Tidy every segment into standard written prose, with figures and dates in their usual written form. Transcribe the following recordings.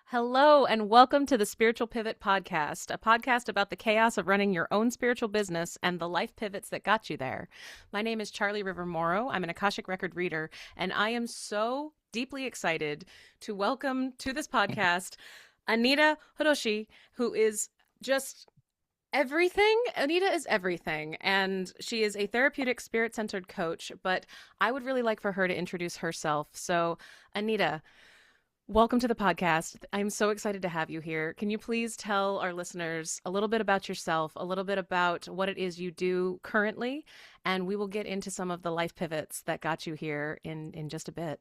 Hello, and welcome to the Spiritual Pivot Podcast, a podcast about the chaos of running your own spiritual business and the life pivots that got you there. My name is Charlie River Morrow. I'm an Akashic Record reader, and I am so deeply excited to welcome to this podcast Anita Hodosí, who is just everything. Anita is everything, and she is a therapeutic, spirit centered coach. But I would really like for her to introduce herself. So, Anita, welcome to the podcast. I'm so excited to have you here. Can you please tell our listeners a little bit about yourself, a little bit about what it is you do currently, and we will get into some of the life pivots that got you here in just a bit.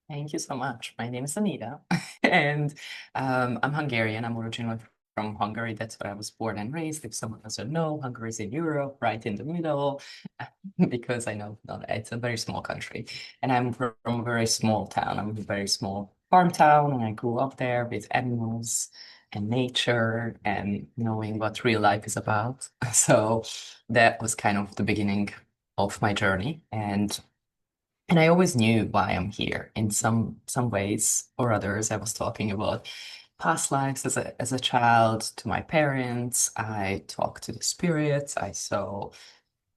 Thank you so much. My name is Anita, and I'm Hungarian. I'm originally from Hungary. That's where I was born and raised. If someone doesn't know, Hungary is in Europe, right in the middle, because I know it's a very small country. And I'm from a very small town. I'm a very small farm town, and I grew up there with animals and nature and knowing what real life is about. So that was kind of the beginning of my journey. And I always knew why I'm here in some ways or others. I was talking about past lives as a child to my parents. I talked to the spirits. I saw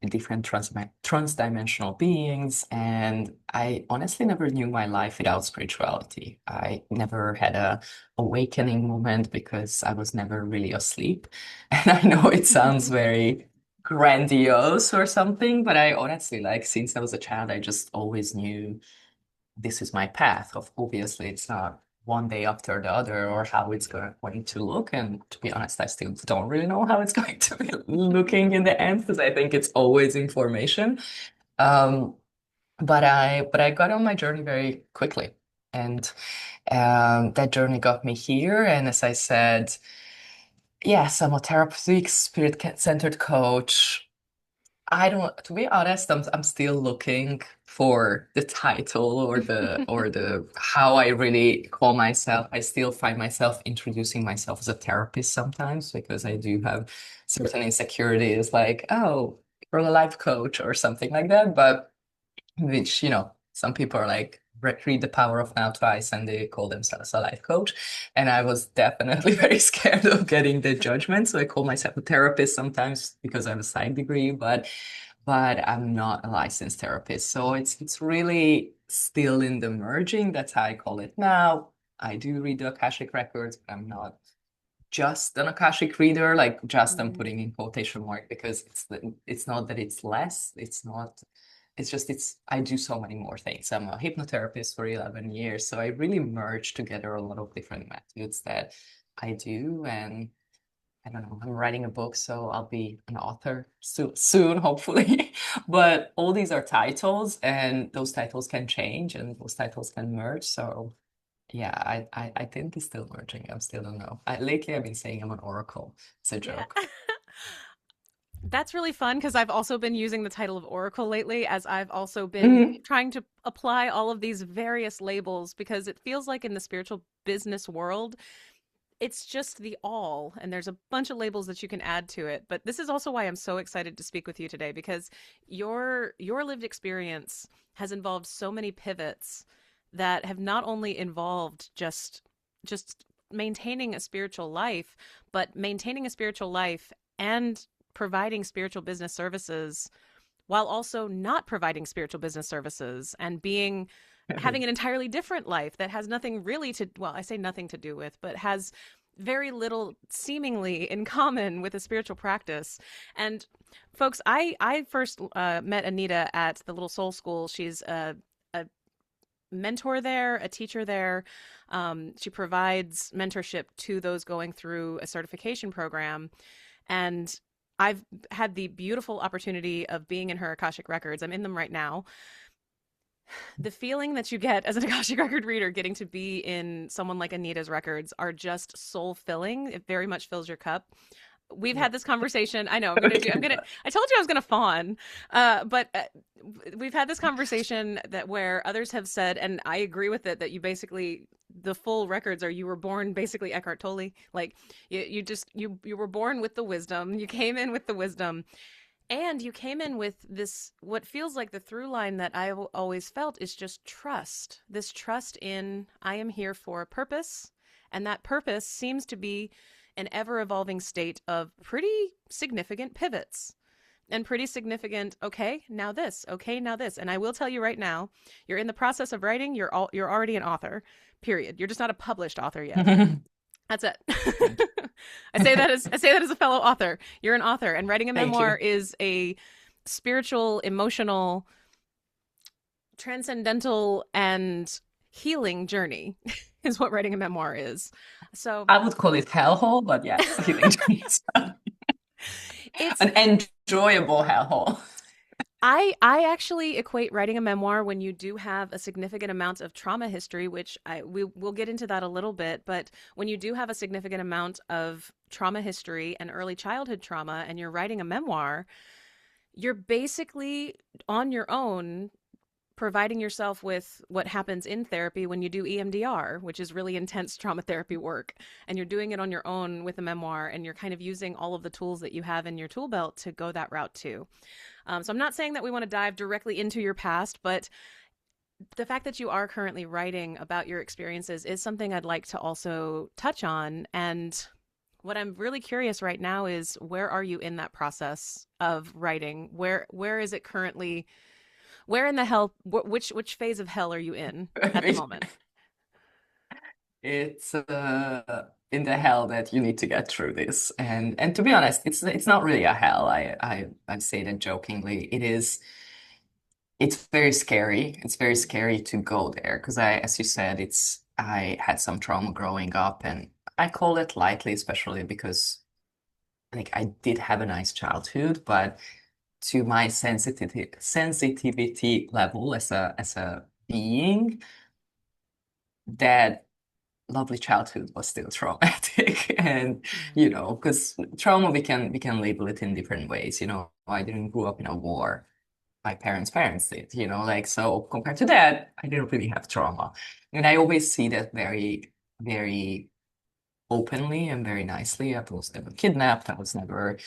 different transdimensional beings, and I honestly never knew my life without spirituality. I never had a awakening moment because I was never really asleep. And I know it sounds very grandiose or something, but I honestly, like, since I was a child, I just always knew this is my path. Of obviously, it's not one day after the other or how it's going to look. And to be honest, I still don't really know how it's going to be looking in the end because I think it's always information. Um, but I got on my journey very quickly, and that journey got me here. And as I said, yes, I'm a therapeutic, spirit-centered coach. I don't, to be honest, I'm still looking for the title or the how I really call myself. I still find myself introducing myself as a therapist sometimes because I do have certain insecurities like, oh, you're a life coach or something like that. But which, some people are like, read The Power of Now twice and they call themselves a life coach. And I was definitely very scared of getting the judgment. So I call myself a therapist sometimes because I have a psych degree, but I'm not a licensed therapist. So it's really still in the merging. That's how I call it now. I do read the Akashic Records, but I'm not just an Akashic reader, like just I'm Mhm. putting in quotation mark because it's not that it's less, it's not, it's just it's I do so many more things. I'm a hypnotherapist for 11 years, so I really merge together a lot of different methods that I do. And I don't know, I'm writing a book, so I'll be an author soon, hopefully. But all these are titles, and those titles can change, and those titles can merge. So yeah, I think it's still merging. I still don't know. Lately, I've been saying I'm an oracle. It's a Yeah. joke. That's really fun because I've also been using the title of Oracle lately as I've also been Mhm. trying to apply all of these various labels because it feels like in the spiritual business world, it's just the all, and there's a bunch of labels that you can add to it. But this is also why I'm so excited to speak with you today because your lived experience has involved so many pivots that have not only involved just maintaining a spiritual life, but maintaining a spiritual life and providing spiritual business services while also not providing spiritual business services and being having an entirely different life that has nothing really to, well, I say nothing to do with, but has very little seemingly in common with a spiritual practice. And folks, I first met Anita at the Little Soul School. She's a mentor there, a teacher there. She provides mentorship to those going through a certification program. And I've had the beautiful opportunity of being in her Akashic Records. I'm in them right now. The feeling that you get as an Akashic Record reader getting to be in someone like Anita's records are just soul filling. It very much fills your cup. We've Yeah. had this conversation. I know Okay. I told you I was gonna fawn, but we've had this conversation that where others have said, and I agree with it, that you basically the full records are you were born basically Eckhart Tolle. Like you were born with the wisdom. You came in with the wisdom, And you came in with this, what feels like the through line that I've always felt is just trust. This trust in I am here for a purpose. And that purpose seems to be an ever evolving state of pretty significant pivots and pretty significant, okay, now this. And I will tell you right now, you're in the process of writing, you're already an author, period. You're just not a published author yet. That's it. Thank I say that as a fellow author. You're an author, and writing a thank memoir you. is a spiritual, emotional, transcendental, and healing journey. Is what writing a memoir is. So I would call it hellhole, but yes, healing journeys. it's An enjoyable hellhole. I actually equate writing a memoir when you do have a significant amount of trauma history, which we will get into that a little bit, but when you do have a significant amount of trauma history and early childhood trauma and you're writing a memoir, you're basically on your own providing yourself with what happens in therapy when you do EMDR, which is really intense trauma therapy work. And you're doing it on your own with a memoir, and you're kind of using all of the tools that you have in your tool belt to go that route too. So I'm not saying that we want to dive directly into your past, but the fact that you are currently writing about your experiences is something I'd like to also touch on. And what I'm really curious right now is where are you in that process of writing? Where is it currently? Where in the hell? Which phase of hell are you in at the moment? It's in the hell that you need to get through this. And to be honest, it's not really a hell. I say that jokingly. It's very scary. It's very scary to go there because as you said, I had some trauma growing up, and I call it lightly, especially because like I did have a nice childhood, but to my sensitivity level as a being, that lovely childhood was still traumatic. And Yeah. because trauma we can label it in different ways. I didn't grow up in a war. My parents did, like, so compared to that, I didn't really have trauma. And I always see that very, very openly and very nicely. I was never kidnapped. I was never,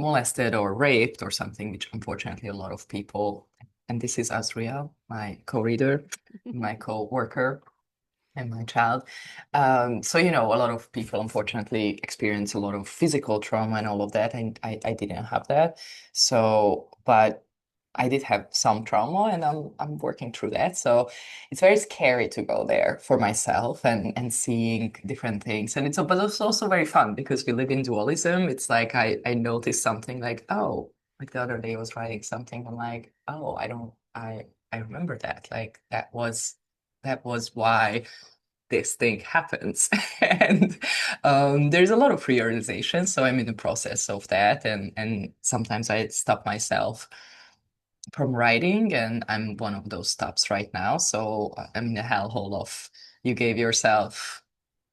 molested or raped or something, which unfortunately a lot of people, and this is Azria, my co-reader, my co-worker, and my child. So, a lot of people unfortunately experience a lot of physical trauma and all of that. And I didn't have that. So, but I did have some trauma and I'm working through that. So it's very scary to go there for myself and seeing different things. And but it's also very fun because we live in dualism. It's like I noticed something like, oh, like the other day I was writing something. I'm like, oh, I remember that. Like that was why this thing happens. And there's a lot of realization. So I'm in the process of that. And sometimes I stop myself from writing, and I'm one of those stops right now. So I'm in the hellhole of you gave yourself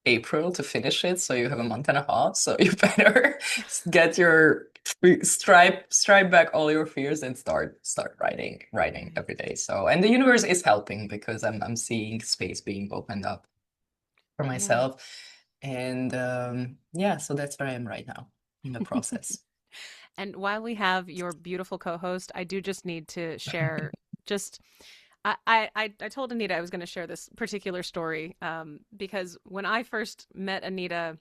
April to finish it, so you have a month and a half. So you better get your stripe back all your fears and start writing Right. every day. So and the universe is helping because I'm seeing space being opened up for Yeah. myself. And yeah, so that's where I am right now in the process. And while we have your beautiful co-host, I do just need to share just I told Anita I was going to share this particular story because when I first met Anita,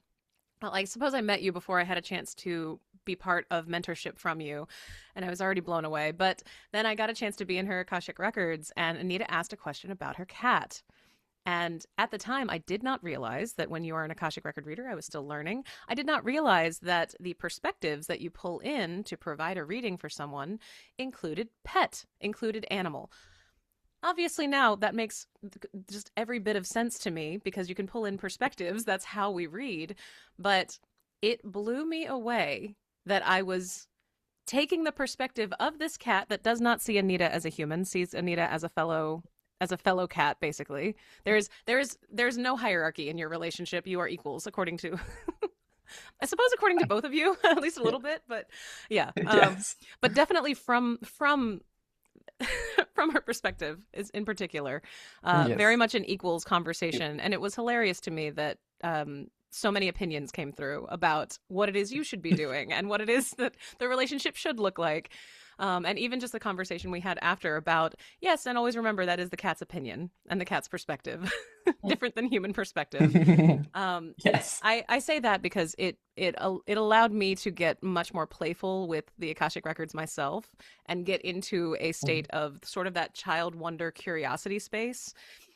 well, I suppose I met you before I had a chance to be part of mentorship from you, and I was already blown away. But then I got a chance to be in her Akashic Records, and Anita asked a question about her cat. And at the time, I did not realize that when you are an Akashic Record reader, I was still learning. I did not realize that the perspectives that you pull in to provide a reading for someone included pet, included animal. Obviously, now that makes just every bit of sense to me because you can pull in perspectives. That's how we read. But it blew me away that I was taking the perspective of this cat that does not see Anita as a human, sees Anita as a fellow cat. Basically, there's no hierarchy in your relationship. You are equals, according to I suppose according to both of you, at least a little bit. But yeah, Yes. but definitely from from her perspective is in particular very Yes. much an equals conversation, and it was hilarious to me that so many opinions came through about what it is you should be doing and what it is that the relationship should look like. And even just the conversation we had after about, yes, and always remember that is the cat's opinion and the cat's perspective, different than human perspective. Um, Yes. I say that because it allowed me to get much more playful with the Akashic Records myself and get into a state of sort of that child wonder curiosity space.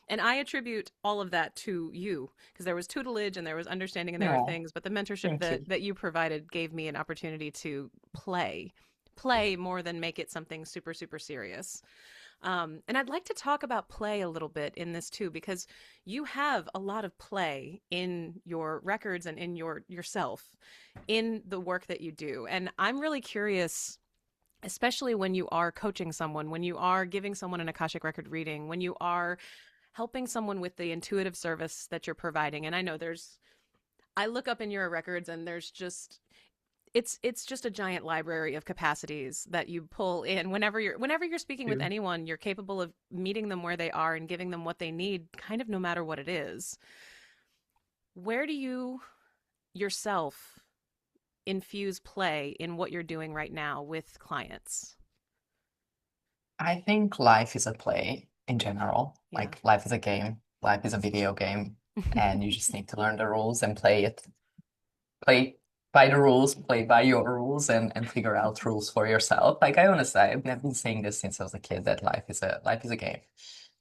And I attribute all of that to you because there was tutelage and there was understanding and there were No, things, but the mentorship thank you. that you provided gave me an opportunity to play more than make it something super super serious. And I'd like to talk about play a little bit in this too, because you have a lot of play in your records and in yourself in the work that you do. And I'm really curious, especially when you are coaching someone, when you are giving someone an Akashic record reading, when you are helping someone with the intuitive service that you're providing. And I know I look up in your records and there's just it's just a giant library of capacities that you pull in whenever you're speaking with You. anyone. You're capable of meeting them where they are and giving them what they need, kind of no matter what it is. Where do you yourself infuse play in what you're doing right now with clients? I think life is a play in general. Yeah. Like life is a game, life is a video game, and you just need to learn the rules and play it. Play by the rules, play by your rules, and figure out rules for yourself. Like I honestly, I've been saying this since I was a kid that life is a game,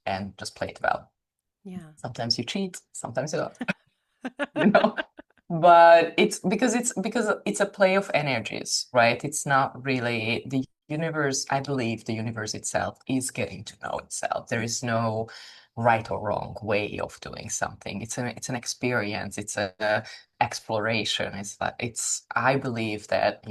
and just play it well. Yeah. Sometimes you cheat, sometimes you don't. You know. But it's a play of energies, right? It's not really the universe. I believe the universe itself is getting to know itself. There is no right or wrong way of doing something. It's an experience. It's a exploration. I believe that,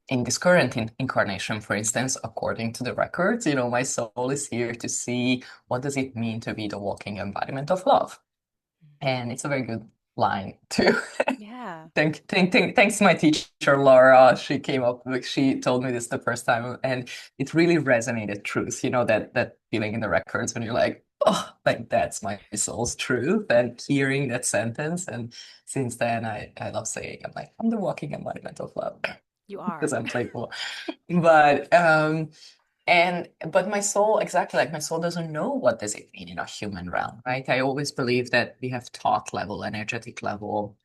in this current incarnation, for instance, according to the records, my soul is here to see what does it mean to be the walking embodiment of love. And it's a very good line too. Yeah. Thanks to my teacher, Laura. She told me this the first time, and it really resonated truth. That feeling in the records when you're like, oh, like that's my soul's truth, and hearing that sentence. And since then, I love saying, I'm like, I'm the walking embodiment of love You because are. I'm playful. But my soul, exactly, like my soul doesn't know what does it mean in a human realm, right? I always believe that we have thought level, energetic level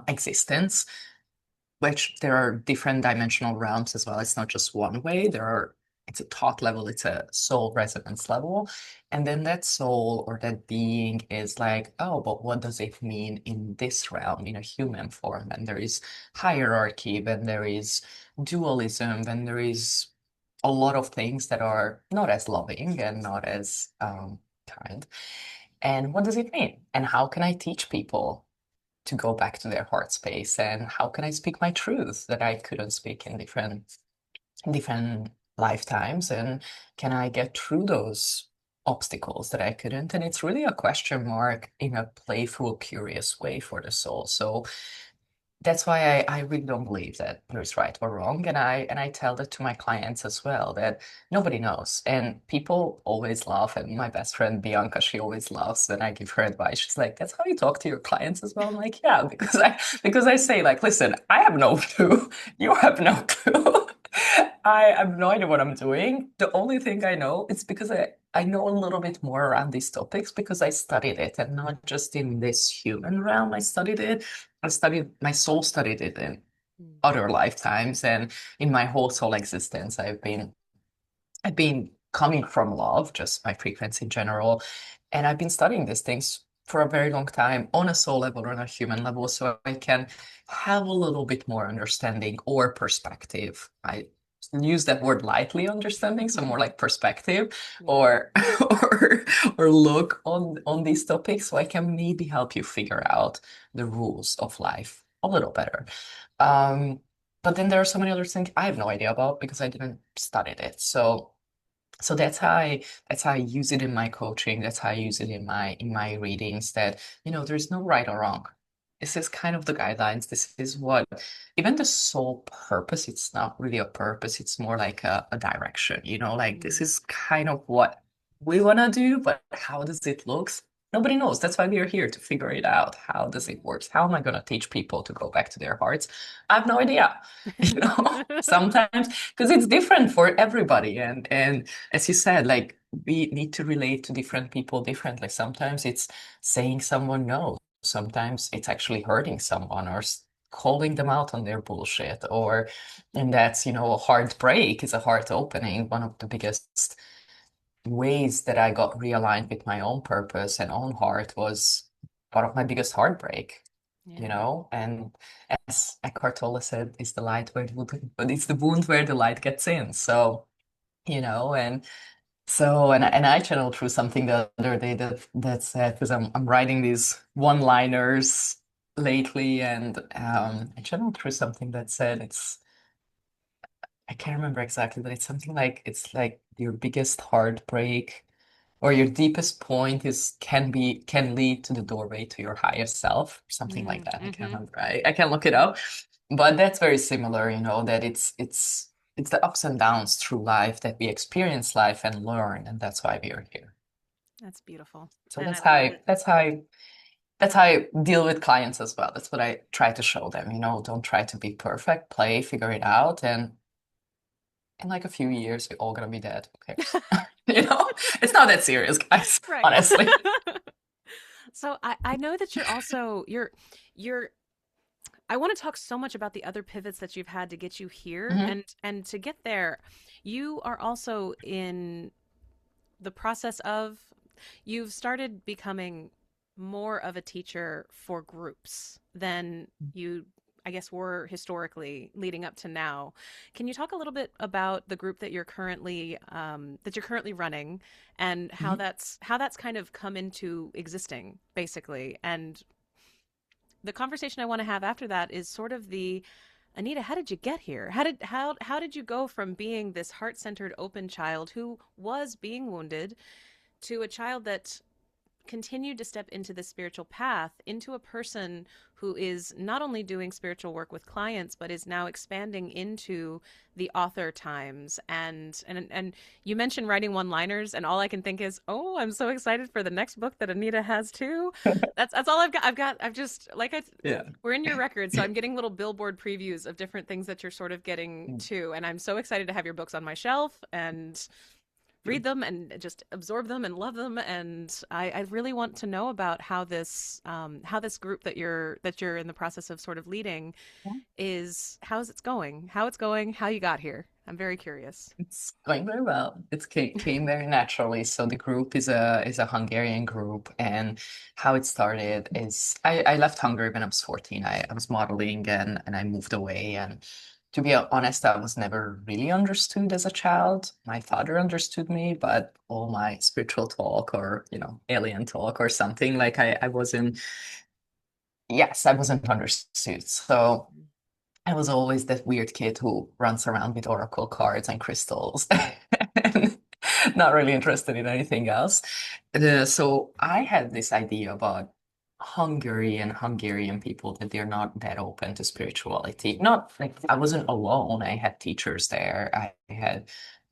existence, which there are different dimensional realms as well. It's not just one way. It's a thought level, it's a soul resonance level. And then that soul or that being is like, oh, but what does it mean in this realm, in a human form? And there is hierarchy, then there is dualism, then there is a lot of things that are not as loving and not as kind. And what does it mean? And how can I teach people to go back to their heart space? And how can I speak my truth that I couldn't speak in different lifetimes? And can I get through those obstacles that I couldn't? And it's really a question mark in a playful, curious way for the soul. So that's why I really don't believe that there's right or wrong. And I tell that to my clients as well, that nobody knows. And people always laugh. And my best friend Bianca, she always laughs when I give her advice. She's like, that's how you talk to your clients as well. I'm like, yeah, because I say, like, listen, I have no clue. You have no clue. I have no idea what I'm doing. The only thing I know is because I know a little bit more around these topics because I studied it, and not just in this human realm. My soul studied it in Mm. other lifetimes, and in my whole soul existence, I've been coming from love, just my frequency in general, and I've been studying these things for a very long time on a soul level or on a human level, so I can have a little bit more understanding or perspective. I use that word lightly, understanding, so more like perspective Yeah. or or or look on these topics, so I can maybe help you figure out the rules of life a little better. Um, but then there are so many other things I have no idea about because I didn't study it. So that's how I use it in my coaching. That's how I use it in my readings. That there's no right or wrong. This is kind of the guidelines. This is what even the sole purpose. It's not really a purpose. It's more like a direction. Like this Mm. is kind of what we want to do, but how does it look? Nobody knows. That's why we are here to figure it out. How does it work? How am I going to teach people to go back to their hearts? I have no idea. Sometimes because it's different for everybody. And as you said, like we need to relate to different people differently. Sometimes it's saying someone no. Sometimes it's actually hurting someone or calling them out on their bullshit. And that's, a heartbreak is a heart opening. One of the biggest ways that I got realigned with my own purpose and own heart was part of my biggest heartbreak, Yeah. and as Eckhart Tolle said, it's the light where the wound, but it's the wound where the light gets in. So, and so and I channeled through something the other day that said, because I'm writing these one-liners lately, and I channeled through something that said I can't remember exactly, but it's like your biggest heartbreak or your deepest point can lead to the doorway to your highest self, something like that. I can't Mm-hmm. remember. I can look it up, but that's very similar, that it's the ups and downs through life that we experience life and learn, and that's why we are here. That's beautiful. So And I love it. that's how I deal with clients as well. That's what I try to show them, don't try to be perfect, play, figure it out, and in like a few years, we're all gonna be dead. Who cares? It's not that serious, guys, Right. honestly. So I know that you're I want to talk so much about the other pivots that you've had to get you here, Mhm, and to get there, you are also in the process of you've started becoming more of a teacher for groups than you, I guess, were historically leading up to now. Can you talk a little bit about the group that you're currently running, and mhm. how that's kind of come into existing, basically? And the conversation I want to have after that is sort of the Anita, how did you get here? How did you go from being this heart-centered open child who was being wounded to a child that continued to step into this spiritual path, into a person who is not only doing spiritual work with clients but is now expanding into the author times? And you mentioned writing one-liners, and all I can think is, oh, I'm so excited for the next book that Anita has too. That's all I've just like I Yeah. we're in your record, so I'm getting little billboard previews of different things that you're sort of getting Mm, to, and I'm so excited to have your books on my shelf and read them and just absorb them and love them. And I really want to know about how this group that you're in the process of sort of leading is, how's it's going, how it's going, how you got here. I'm very curious. it's going very well. It came very naturally. So the group is a Hungarian group, and how it started is I left Hungary when I was 14. I was modeling and I moved away. And to be honest, I was never really understood as a child. My father understood me, but all my spiritual talk or alien talk or something like I wasn't. Yes, I wasn't understood. So I was always that weird kid who runs around with oracle cards and crystals, and not really interested in anything else. So I had this idea about Hungary and Hungarian people that they're not that open to spirituality. Not like I wasn't alone. I had teachers there. I had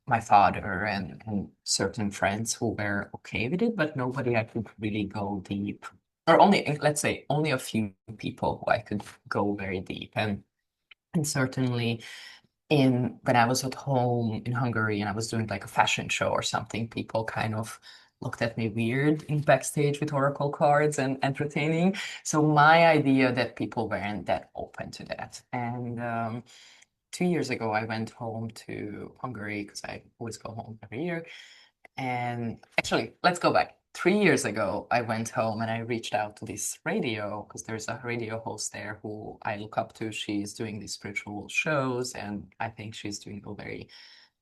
my father and certain friends who were okay with it, but nobody I could really go deep. Or only, let's say, only a few people who I could go very deep. And certainly in when I was at home in Hungary and I was doing like a fashion show or something, people kind of looked at me weird in backstage with oracle cards and entertaining. So my idea that people weren't that open to that. And 2 years ago, I went home to Hungary because I always go home every year. And actually, let's go back. 3 years ago, I went home and I reached out to this radio because there's a radio host there who I look up to. She's doing these spiritual shows, and I think she's doing a very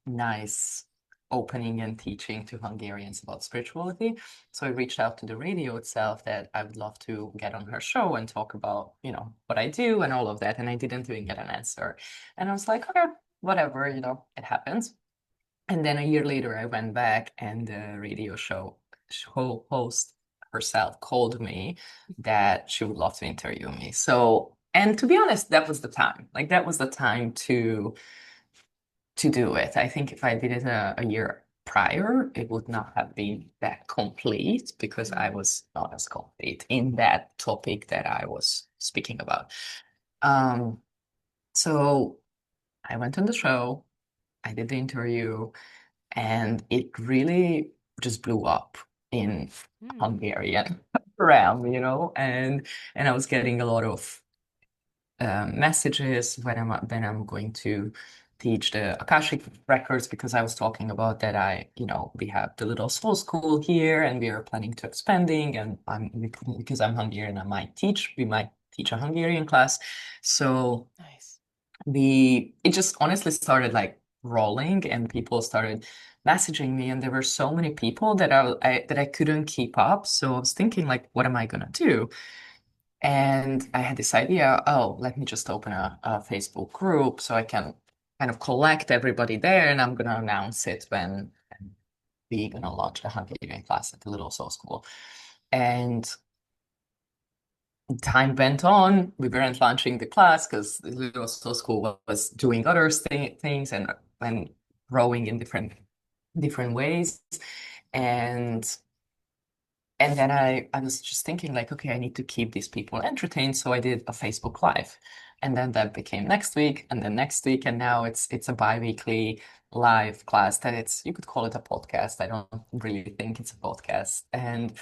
nice opening and teaching to Hungarians about spirituality. So I reached out to the radio itself that I would love to get on her show and talk about, what I do and all of that. And I didn't even get an answer. And I was like, okay, whatever, it happens. And then a year later, I went back, and the radio show host herself called me that she would love to interview me. So, and to be honest, that was the time. Like that was the time to do it. I think if I did it a year prior, it would not have been that complete because I Mm. was not as complete in that topic that I was speaking about. Um, so I went on the show, I did the interview, and it really just blew up in Mm. Hungarian realm, and I was getting a lot of messages when I'm going to teach the Akashic Records because I was talking about that we have the little soul school here and we are planning to expanding and because I'm Hungarian, we might teach a Hungarian class. So Nice. it just honestly started like rolling and people started messaging me and there were so many people that I couldn't keep up. So I was thinking like, what am I gonna do? And I had this idea, oh, let me just open a Facebook group so I can kind of collect everybody there and I'm gonna announce it when we're gonna launch the Hungarian class at the Little Soul School. And time went on, we weren't launching the class because the Little Soul School was doing other things and growing in different ways. And And then I was just thinking like, okay, I need to keep these people entertained. So I did a Facebook Live. And then that became next week and then next week. And now it's a bi-weekly live class that you could call it a podcast. I don't really think it's a podcast. And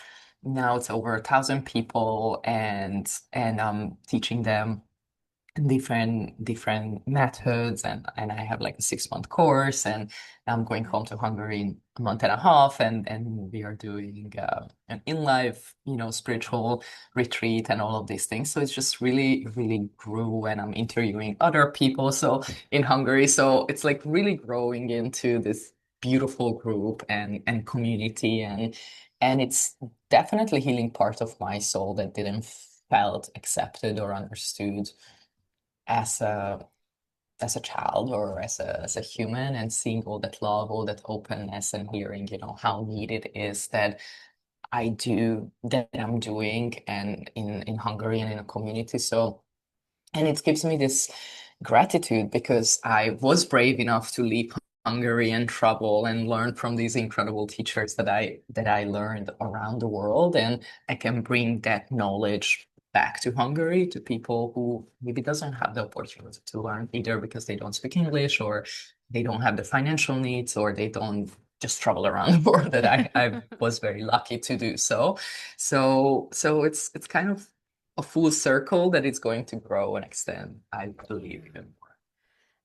now it's over 1,000 people and I'm teaching them different methods and I have like a 6 month course and I'm going home to Hungary in a month and a half and we are doing an in life spiritual retreat and all of these things, so it's just really grew and I'm interviewing other people so in Hungary, so it's like really growing into this beautiful group and community and it's definitely healing part of my soul that didn't felt accepted or understood as a child or as a human and seeing all that love, all that openness and hearing, how needed it is that I'm doing and in Hungary and in a community. So and it gives me this gratitude because I was brave enough to leave Hungary and travel and learn from these incredible teachers that I learned around the world. And I can bring that knowledge back to Hungary to people who maybe doesn't have the opportunity to learn either because they don't speak English or they don't have the financial needs or they don't just travel around the world that I was very lucky to do so. So it's kind of a full circle that it's going to grow and extend, I believe, even more.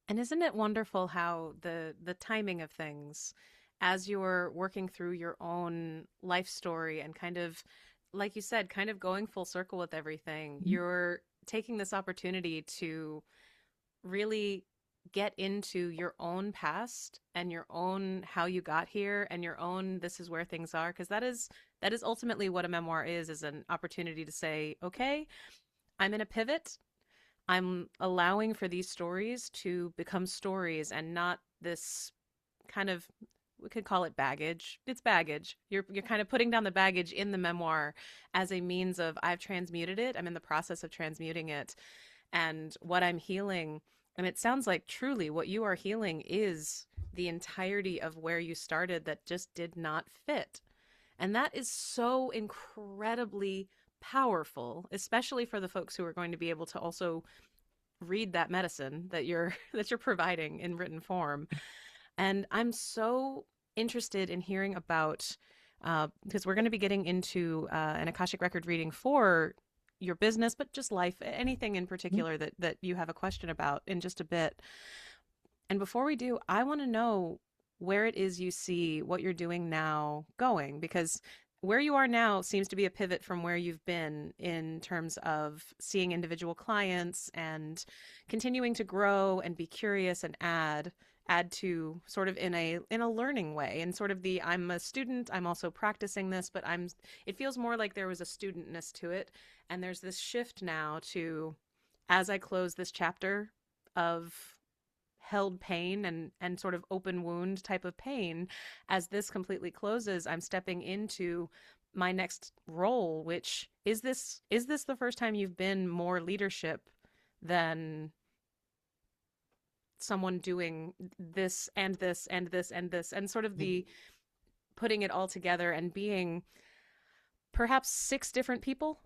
And isn't it wonderful how the timing of things as you're working through your own life story and kind of like you said, kind of going full circle with everything. You're taking this opportunity to really get into your own past and your own how you got here and your own this is where things are, because that is ultimately what a memoir is an opportunity to say, okay, I'm in a pivot. I'm allowing for these stories to become stories and not this kind of, we could call it baggage. It's baggage. You're kind of putting down the baggage in the memoir as a means of I've transmuted it. I'm in the process of transmuting it. And what I'm healing, and it sounds like truly what you are healing is the entirety of where you started that just did not fit. And that is so incredibly powerful, especially for the folks who are going to be able to also read that medicine that you're that you're providing in written form. And I'm so interested in hearing about because we're going to be getting into an Akashic record reading for your business, but just life, anything in particular that you have a question about in just a bit. And before we do, I want to know where it is you see what you're doing now going, because where you are now seems to be a pivot from where you've been in terms of seeing individual clients and continuing to grow and be curious and add to sort of in a learning way, and sort of the I'm a student, I'm also practicing this, but it feels more like there was a studentness to it, and there's this shift now to as I close this chapter of held pain and sort of open wound type of pain, as this completely closes, I'm stepping into my next role, which is this the first time you've been more leadership than someone doing this and this and this and this, and sort of the putting it all together and being perhaps six different people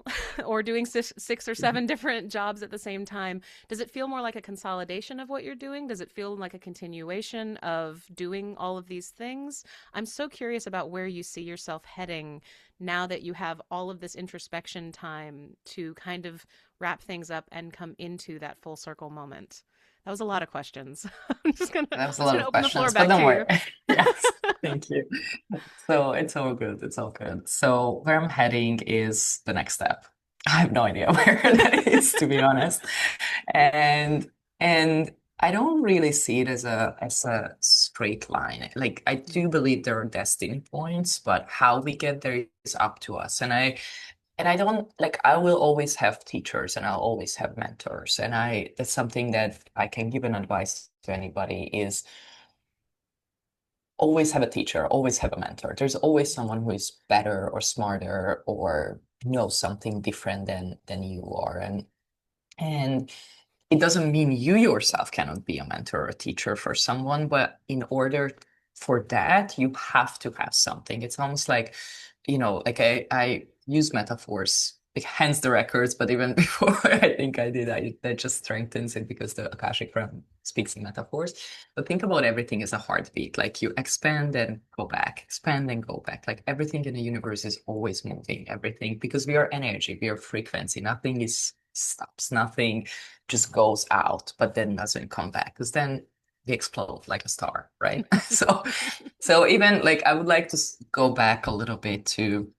or doing six or seven different jobs at the same time. Does it feel more like a consolidation of what you're doing? Does it feel like a continuation of doing all of these things? I'm so curious about where you see yourself heading now that you have all of this introspection time to kind of wrap things up and come into that full circle moment. That was a lot of questions. I'm That was a just lot gonna of open the floor questions, but back to don't worry. you. Yes, thank you. So it's all good. It's all good. So where I'm heading is the next step. I have no idea where that is, to be honest. And and I don't really see it as a straight line. Like I do believe there are destiny points, but how we get there is up to us. And I don't like I will always have teachers and I'll always have mentors. And I that's something that I can give an advice to anybody is always have a teacher, always have a mentor. There's always someone who is better or smarter or knows something different than you are. And it doesn't mean you yourself cannot be a mentor or a teacher for someone, but in order for that, you have to have something. It's almost like, like I use metaphors, like, hence the records, but even before I think I did, that just strengthens it because the Akashic realm speaks in metaphors. But think about everything as a heartbeat. Like you expand and go back, expand and go back. Like everything in the universe is always moving, everything, because we are energy, we are frequency. Nothing is stops, nothing just goes out, but then doesn't come back because then we explode like a star, right? So even like I would like to go back a little bit to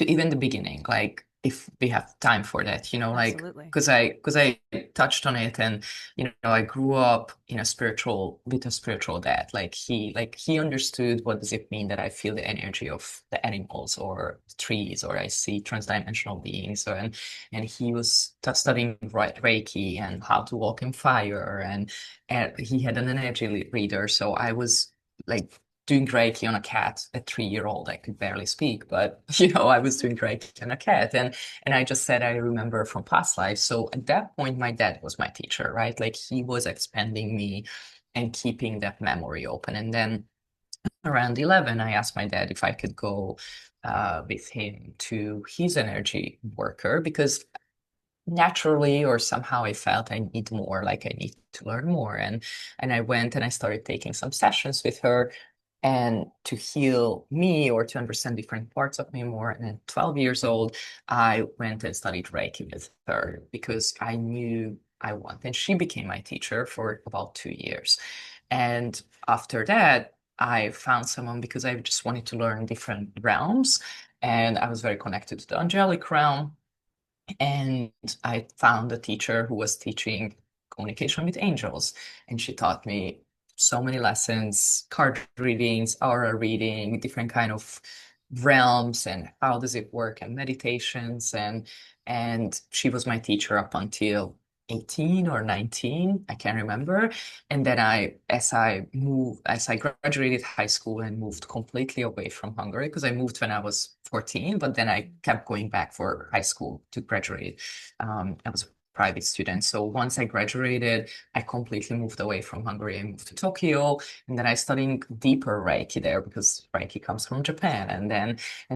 even the beginning, like if we have time for that, like Absolutely. because I touched on it, and I grew up in a spiritual with a spiritual dad. Like he understood what does it mean that I feel the energy of the animals or trees, or I see transdimensional beings. And he was studying Reiki and how to walk in fire, and he had an energy reader. So I was like doing Reiki on a cat at 3 year old. I could barely speak, but I was doing Reiki on a cat. And I just said I remember from past life. So at that point, my dad was my teacher, right? Like he was expanding me and keeping that memory open. And then around 11, I asked my dad if I could go with him to his energy worker because naturally or somehow I felt I need more, like I need to learn more. And I went and I started taking some sessions with her and to heal me or to understand different parts of me more. And at 12 years old, I went and studied Reiki with her because I knew I wanted. And she became my teacher for about 2 years. And after that, I found someone because I just wanted to learn different realms. And I was very connected to the angelic realm. And I found a teacher who was teaching communication with angels. And she taught me so many lessons, card readings, aura reading, different kind of realms and how does it work and meditations. And she was my teacher up until 18 or 19, I can't remember. And then as I graduated high school and moved completely away from Hungary, because I moved when I was 14, but then I kept going back for high school to graduate. I was a private student. So once I graduated, I completely moved away from Hungary. I moved to Tokyo, and then I studied deeper Reiki there because Reiki comes from Japan. And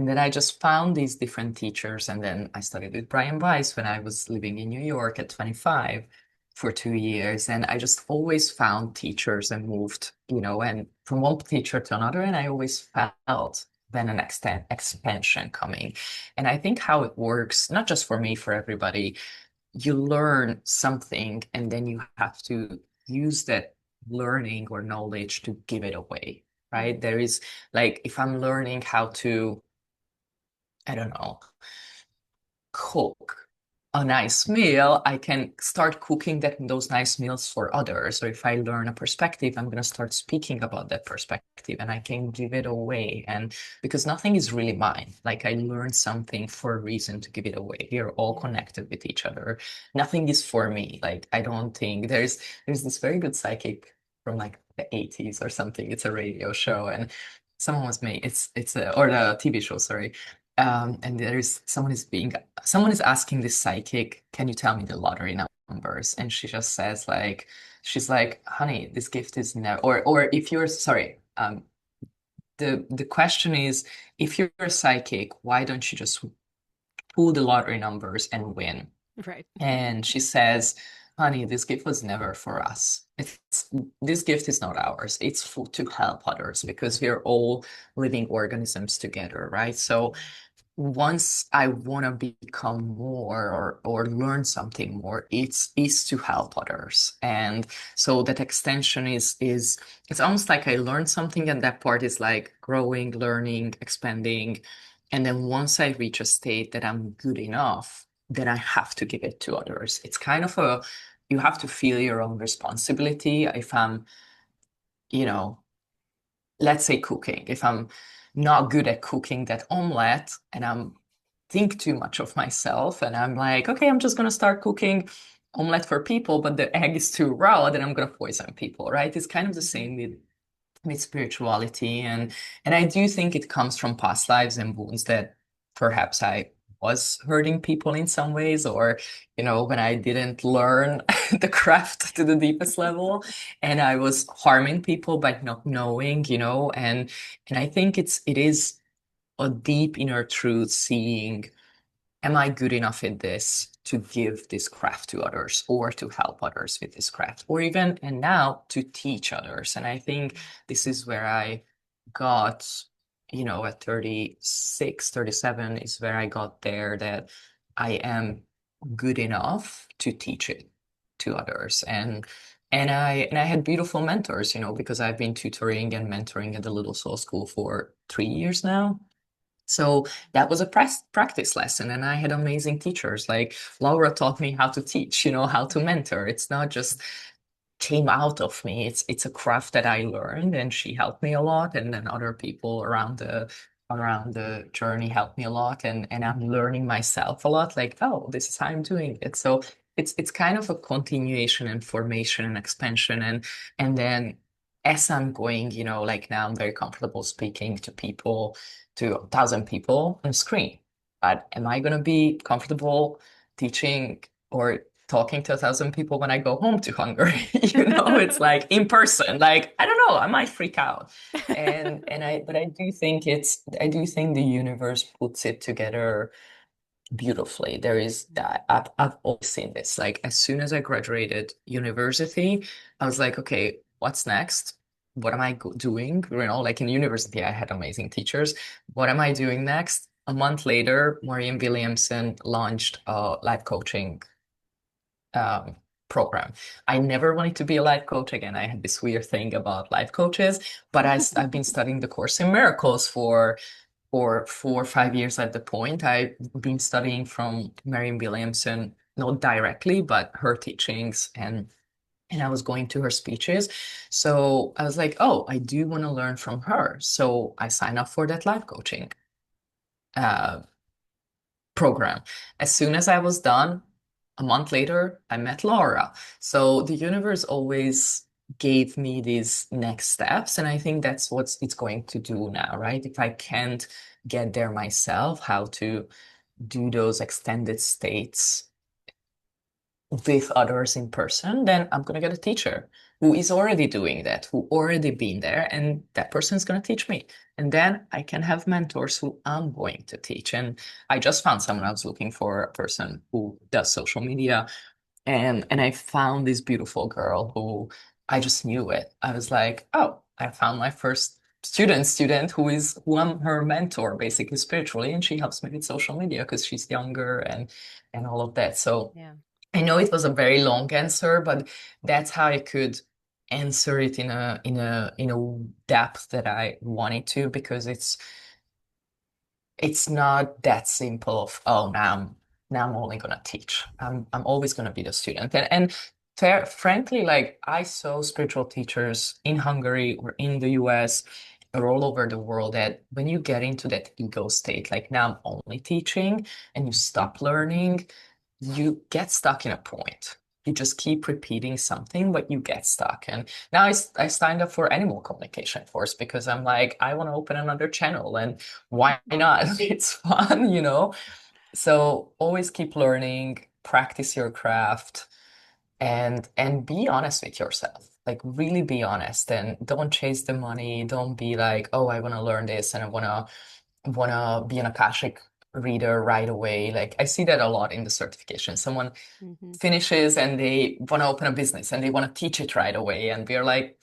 then I just found these different teachers. And then I studied with Brian Weiss when I was living in New York at 25 for 2 years. And I just always found teachers and moved, and from one teacher to another. And I always felt then an expansion coming. And I think how it works, not just for me, for everybody, you learn something and then you have to use that learning or knowledge to give it away, right? There is like, if I'm learning how to, I don't know, cook a nice meal, I can start cooking those nice meals for others. Or if I learn a perspective, I'm going to start speaking about that perspective and I can give it away. And because nothing is really mine, like I learned something for a reason to give it away. We are all Yeah. connected with each other. Nothing is for me. Like I don't think there's this very good psychic from like the 80s or something. It's a radio show and someone was made it's a or the TV show, sorry. And there's someone is asking this psychic, can you tell me the lottery numbers? And she just says like, she's like, honey, this gift is never, or if you're, sorry, the question is, if you're a psychic, why don't you just pull the lottery numbers and win? Right. And she says, honey, this gift was never for us. This gift is not ours. It's for, to help others because we're all living organisms together, right? So once I want to become more or learn something more, it's is to help others. And so that extension is it's almost like I learned something and that part is like growing, learning, expanding. And then once I reach a state that I'm good enough, then I have to give it to others. It's kind of a you have to feel your own responsibility. If I'm, you know, let's say cooking, if I'm not good at cooking that omelette and I'm think too much of myself and I'm like, okay, I'm just gonna start cooking omelette for people, but the egg is too raw, then I'm gonna poison people, right? It's kind of the Hmm. same with spirituality and I do think it comes from past lives and wounds that perhaps I was hurting people in some ways or when I didn't learn the craft to the deepest level and I was harming people by not knowing and I think it is a deep inner truth seeing, am I good enough in this to give this craft to others or to help others with this craft or even and now to teach others? And I think this is where I got, at 36, 37 is where I got there that I am good enough to teach it to others. And I had beautiful mentors, because I've been tutoring and mentoring at the Little Soul School for 3 years now. So that was a practice lesson, and I had amazing teachers. Like Laura taught me how to teach, how to mentor. It's not just came out of me. It's a craft that I learned, and she helped me a lot, and then other people around the journey helped me a lot, and I'm learning myself a lot. Like, oh, this is how I'm doing it. So it's kind of a continuation and formation and expansion, and then as I'm going, like now I'm very comfortable speaking to people, to 1,000 people on screen. But am I going to be comfortable teaching or talking to 1,000 people when I go home to Hungary? It's like in person. Like, I don't know, I might freak out. But I do think the universe puts it together beautifully. There is that I've always seen this. Like as soon as I graduated university, I was like, okay, what's next? What am I doing? Like in university, I had amazing teachers. What am I doing next? A month later, Marianne Williamson launched a life coaching um, program. I never wanted to be a life coach again. I had this weird thing about life coaches, but I've been studying the Course in Miracles for 4 or 5 years at the point. I've been studying from Marianne Williamson, not directly, but her teachings and I was going to her speeches. So I was like, oh, I do want to learn from her. So I signed up for that life coaching uh, program. As soon as I was done, a month later, I met Laura. So the universe always gave me these next steps. And I think that's what it's going to do now, right? If I can't get there myself, how to do those extended states with others in person, then I'm going to get a teacher who is already doing that, who already been there, and that person is going to teach me. And then I can have mentors who I'm going to teach. And I just found someone. I was looking for a person who does social media, and I found this beautiful girl who I just knew it. I was like, oh, I found my first student who I'm her mentor basically spiritually, and she helps me with social media because she's younger and all of that. So Yeah. I know it was a very long answer, but that's how I could answer it in a depth that I wanted to, because it's not that simple of, oh, now I'm only gonna teach. I'm always gonna be the student. And frankly, like I saw spiritual teachers in Hungary or in the US or all over the world that when you get into that ego state, like now I'm only teaching and you stop learning, you get stuck in a point. You just keep repeating something, but you get stuck. And now I signed up for animal communication course because I'm like, I want to open another channel and why not? It's fun. So always keep learning, practice your craft, and be honest with yourself. Like really be honest and don't chase the money. Don't be like, oh, I want to learn this and I want to be an Akashic reader right away. Like I see that a lot in the certification. Someone Hmm. finishes and they want to open a business and they want to teach it right away. And we're like,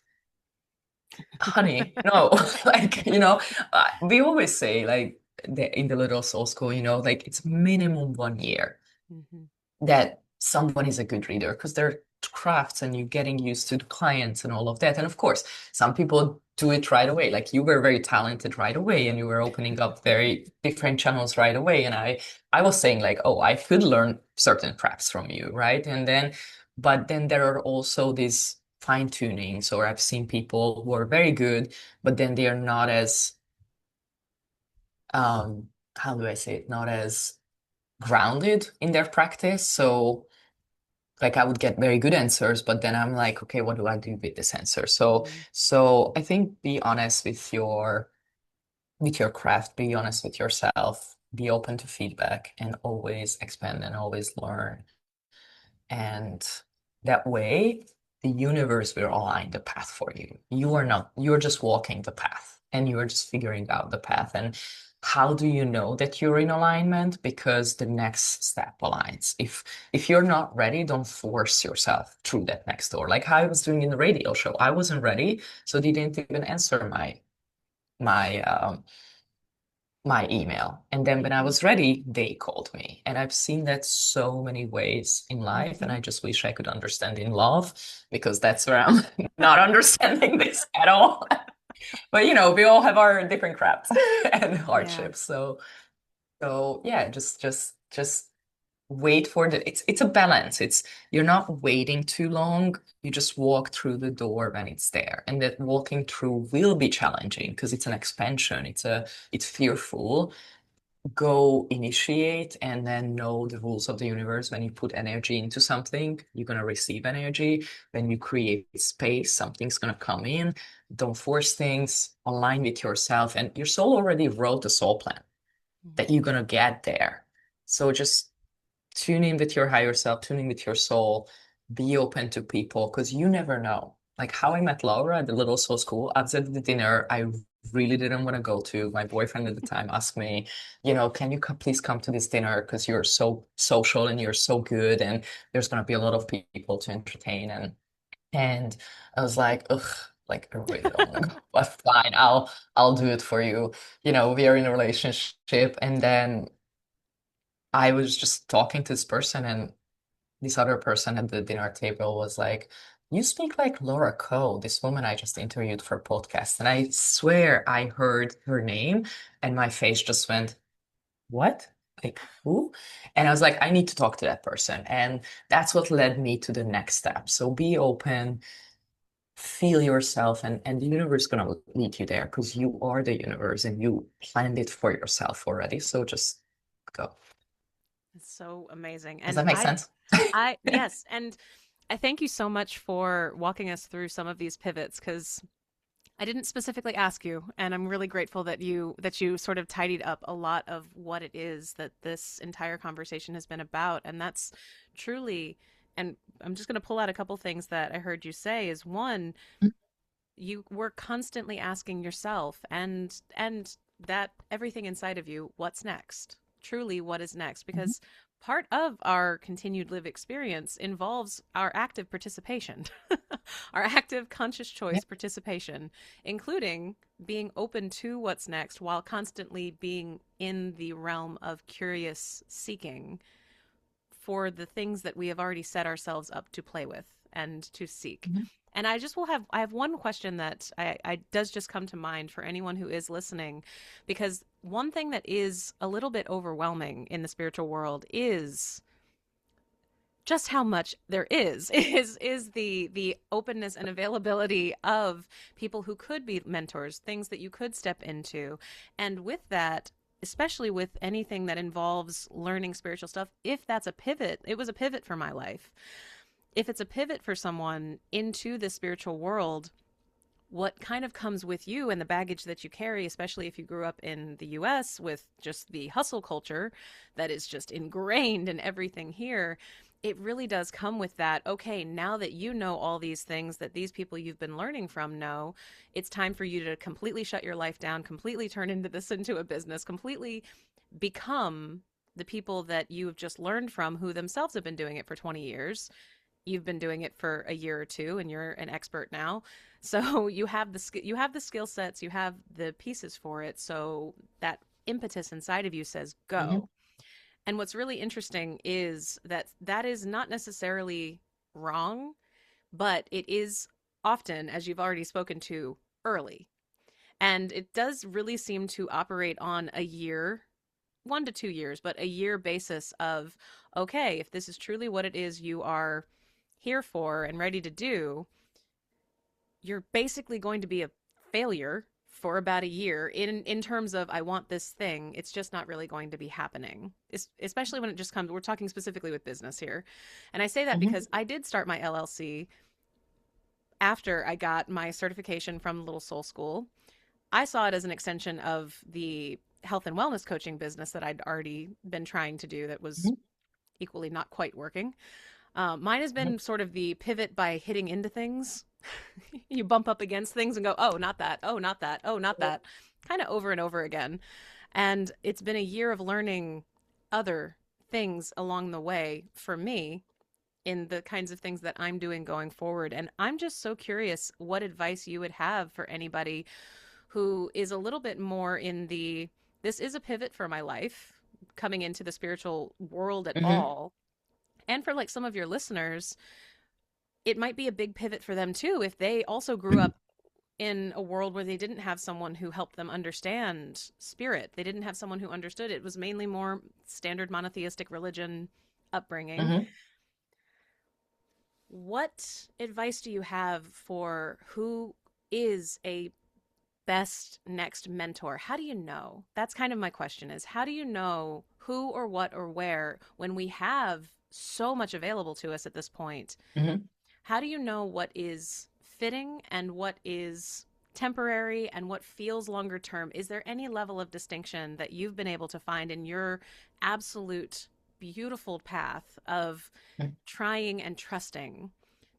honey, no, like, we always say like in the little soul school, like it's minimum 1 year Hmm. that someone is a good reader because they're crafts and you're getting used to the clients and all of that. And of course, some people do it right away. Like you were very talented right away and you were opening up very different channels right away. And I was saying like, oh, I could learn certain crafts from you, right? But then there are also these fine tunings, or I've seen people who are very good, but then they are not as how do I say it, not as grounded in their practice. So like I would get very good answers, but then I'm like, okay, what do I do with this answer? So I think be honest with your craft, be honest with yourself, be open to feedback, and always expand and always learn. And that way, the universe will align the path for you. You're just walking the path and you're just figuring out the path. And how do you know that you're in alignment? Because the next step aligns. If you're not ready, don't force yourself through that next door. Like how I was doing in the radio show. I wasn't ready, so they didn't even answer my my email. And then when I Hmm. was ready, they called me. And I've seen that so many ways in life. And Hmm. I just wish I could understand in love because that's where I'm not understanding this at all. But we all have our different crafts and Yeah. hardships. So yeah, just wait for it's a balance. You're not waiting too long. You just walk through the door when it's there. And that walking through will be challenging because it's an expansion. It's fearful. Go initiate and then know the rules of the universe. When you put energy into something, you're going to receive energy. When you create space, something's going to come in. Don't force things, align with yourself. And your soul already wrote the soul plan that you're going to get there. So just tune in with your higher self, tune in with your soul, be open to people because you never know. Like how I met Laura at the Little Soul School, after the dinner, I really didn't want to go to. My boyfriend at the time asked me, can you please come to this dinner because you're so social and you're so good and there's going to be a lot of people to entertain. And I was like, ugh, like I really don't want to go, but fine, I'll do it for you. We are in a relationship. And then I was just talking to this person, and this other person at the dinner table was like, you speak like Laura Coe, this woman I just interviewed for a podcast. And I swear I heard her name and my face just went, what? Like who? And I was like, I need to talk to that person. And that's what led me to the next step. So be open, feel yourself, and the universe is gonna lead you there because you are the universe and you planned it for yourself already. So just go. It's so amazing. Does And that make sense? yes. And I thank you so much for walking us through some of these pivots because I didn't specifically ask you, and I'm really grateful that you sort of tidied up a lot of what it is that this entire conversation has been about, and that's truly. And I'm just going to pull out a couple things that I heard you say. Is one, you were constantly asking yourself and that everything inside of you, what's next? Truly, what is next? Mhm. Because part of our continued live experience involves our active participation, our active conscious Yeah. choice participation, including being open to what's next while constantly being in the realm of curious seeking for the things that we have already set ourselves up to play with and to seek. Mhm. And I have one question that I does just come to mind for anyone who is listening, because one thing that is a little bit overwhelming in the spiritual world is just how much there is the openness and availability of people who could be mentors, things that you could step into. And with that, especially with anything that involves learning spiritual stuff, if that's a pivot, it was a pivot for my life. If it's a pivot for someone into the spiritual world, what kind of comes with you and the baggage that you carry, especially if you grew up in the US with just the hustle culture that is just ingrained in everything here, it really does come with that. Okay, now that you know all these things that these people you've been learning from know, it's time for you to completely shut your life down, completely turn into a business, completely become the people that you have just learned from who themselves have been doing it for 20 years. You've been doing it for a year or two and you're an expert now. So you have the skill sets, you have the pieces for it. So that impetus inside of you says Hmm. go. And what's really interesting is that that is not necessarily wrong, but it is often, as you've already spoken to, early. And it does really seem to operate on a year, 1 to 2 years, but a year basis of, okay, if this is truly what it is you are here for and ready to do, you're basically going to be a failure for about a year in terms of I want this thing. It's just not really going to be happening. Especially when it just comes, we're talking specifically with business here. And I say that Hmm. because I did start my LLC after I got my certification from Little Soul School. I saw it as an extension of the health and wellness coaching business that I'd already been trying to do that was Hmm. equally not quite working. Mine has Hmm. been sort of the pivot by hitting into things. You bump up against things and go, oh, not that. Oh, not that. Oh, not that. Kind of over and over again. And it's been a year of learning other things along the way for me in the kinds of things that I'm doing going forward. And I'm just so curious what advice you would have for anybody who is a little bit more in the this is a pivot for my life, coming into the spiritual world at Hmm. all. And for like some of your listeners, it might be a big pivot for them too if they also grew up in a world where they didn't have someone who helped them understand spirit. They didn't have someone who understood it. It was mainly more standard monotheistic religion upbringing. Hmm. What advice do you have for who is a best next mentor? How do you know? That's kind of my question is how do you know who or what or where when we have so much available to us at this point? Hmm. How do you know what is fitting and what is temporary and what feels longer term? Is there any level of distinction that you've been able to find in your absolute beautiful path of trying and trusting?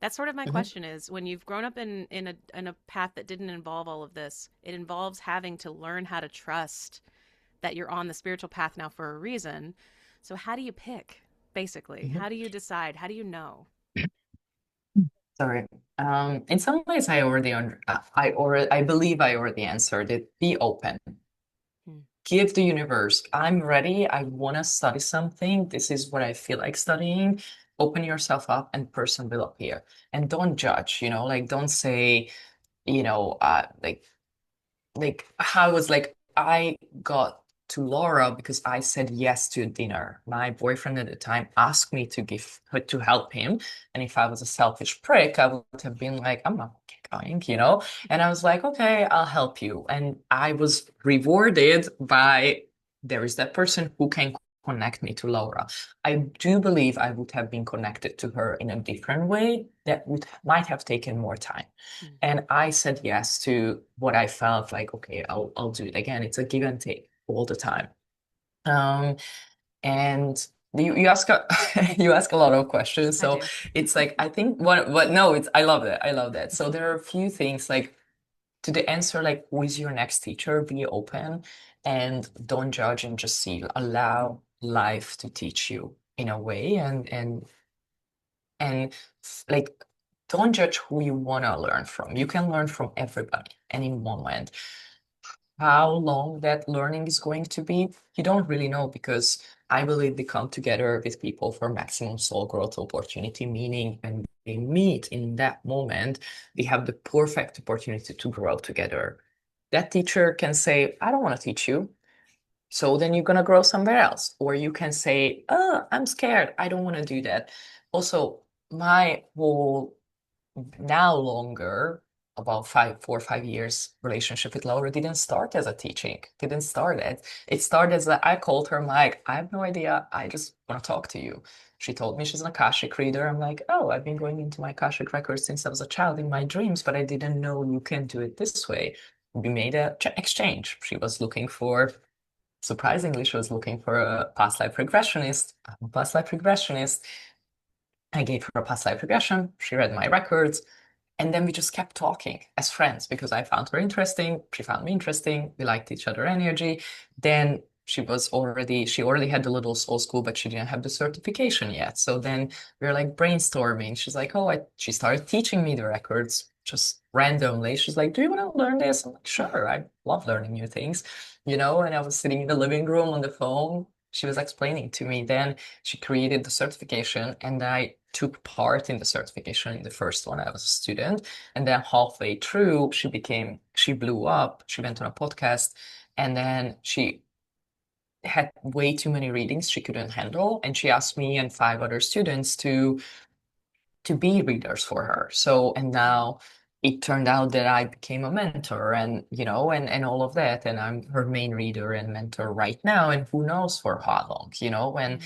That's sort of my Hmm. question is when you've grown up in a path that didn't involve all of this, it involves having to learn how to trust that you're on the spiritual path now for a reason. So how do you pick basically? Hmm. How do you decide? How do you know? Sorry. In some ways, I believe I already answered it. Be open. Hmm. Give the universe, I'm ready. I want to study something. This is what I feel like studying. Open yourself up, and person will appear. And don't judge. Like don't say, you know, uh, like how it was like I got to Laura because I said yes to a dinner. My boyfriend at the time asked me to help him, and if I was a selfish prick, I would have been like, I'm not going. And I was like, okay, I'll help you, and I was rewarded by there is that person who can connect me to Laura. I do believe I would have been connected to her in a different way that would might have taken more time. Hmm. And I said yes to what I felt like, okay, I'll do it again. It's a give and take all the time. Um, and you ask you ask a lot of questions. I So do. it's like I think what no, it's I love that. I love that. So there are a few things like to the answer, like who is your next teacher? Be open and don't judge and just see. Allow life to teach you in a way and like don't judge who you want to learn from. You can learn from everybody any moment. How long that learning is going to be, you don't really know because I believe they come together with people for maximum soul growth opportunity, meaning when they meet in that moment, they have the perfect opportunity to grow together. That teacher can say, I don't want to teach you. So then you're going to grow somewhere else. Or you can say, oh, I'm scared. I don't want to do that. Also, my whole now longer, about 4 or 5 years relationship with Laura didn't start as a teaching. Didn't start it. It started as I called her, I'm like, I have no idea. I just want to talk to you. She told me she's an Akashic reader. I'm like, oh, I've been going into my Akashic records since I was a child in my dreams, but I didn't know you can do it this way. We made a exchange. She was looking for Surprisingly, she was looking for a past life regressionist. I'm a past life regressionist. I gave her a past life regression. She read my records. And then we just kept talking as friends because I found her interesting. She found me interesting. We liked each other energy. Then she already had the little soul school, but she didn't have the certification yet. So then we were like brainstorming. She's like, oh, she started teaching me the records just randomly. She's like, do you want to learn this? I'm like, sure. I love learning new things, and I was sitting in the living room on the phone. She was explaining to me. Then she created the certification, and I took part in the certification in the first one. I was a student. And then halfway through, she blew up. She went on a podcast, and then she had way too many readings she couldn't handle. And she asked me and five other students to be readers for her. So, and now it turned out that I became a mentor and all of that. And I'm her main reader and mentor right now. And who knows for how long, Mm.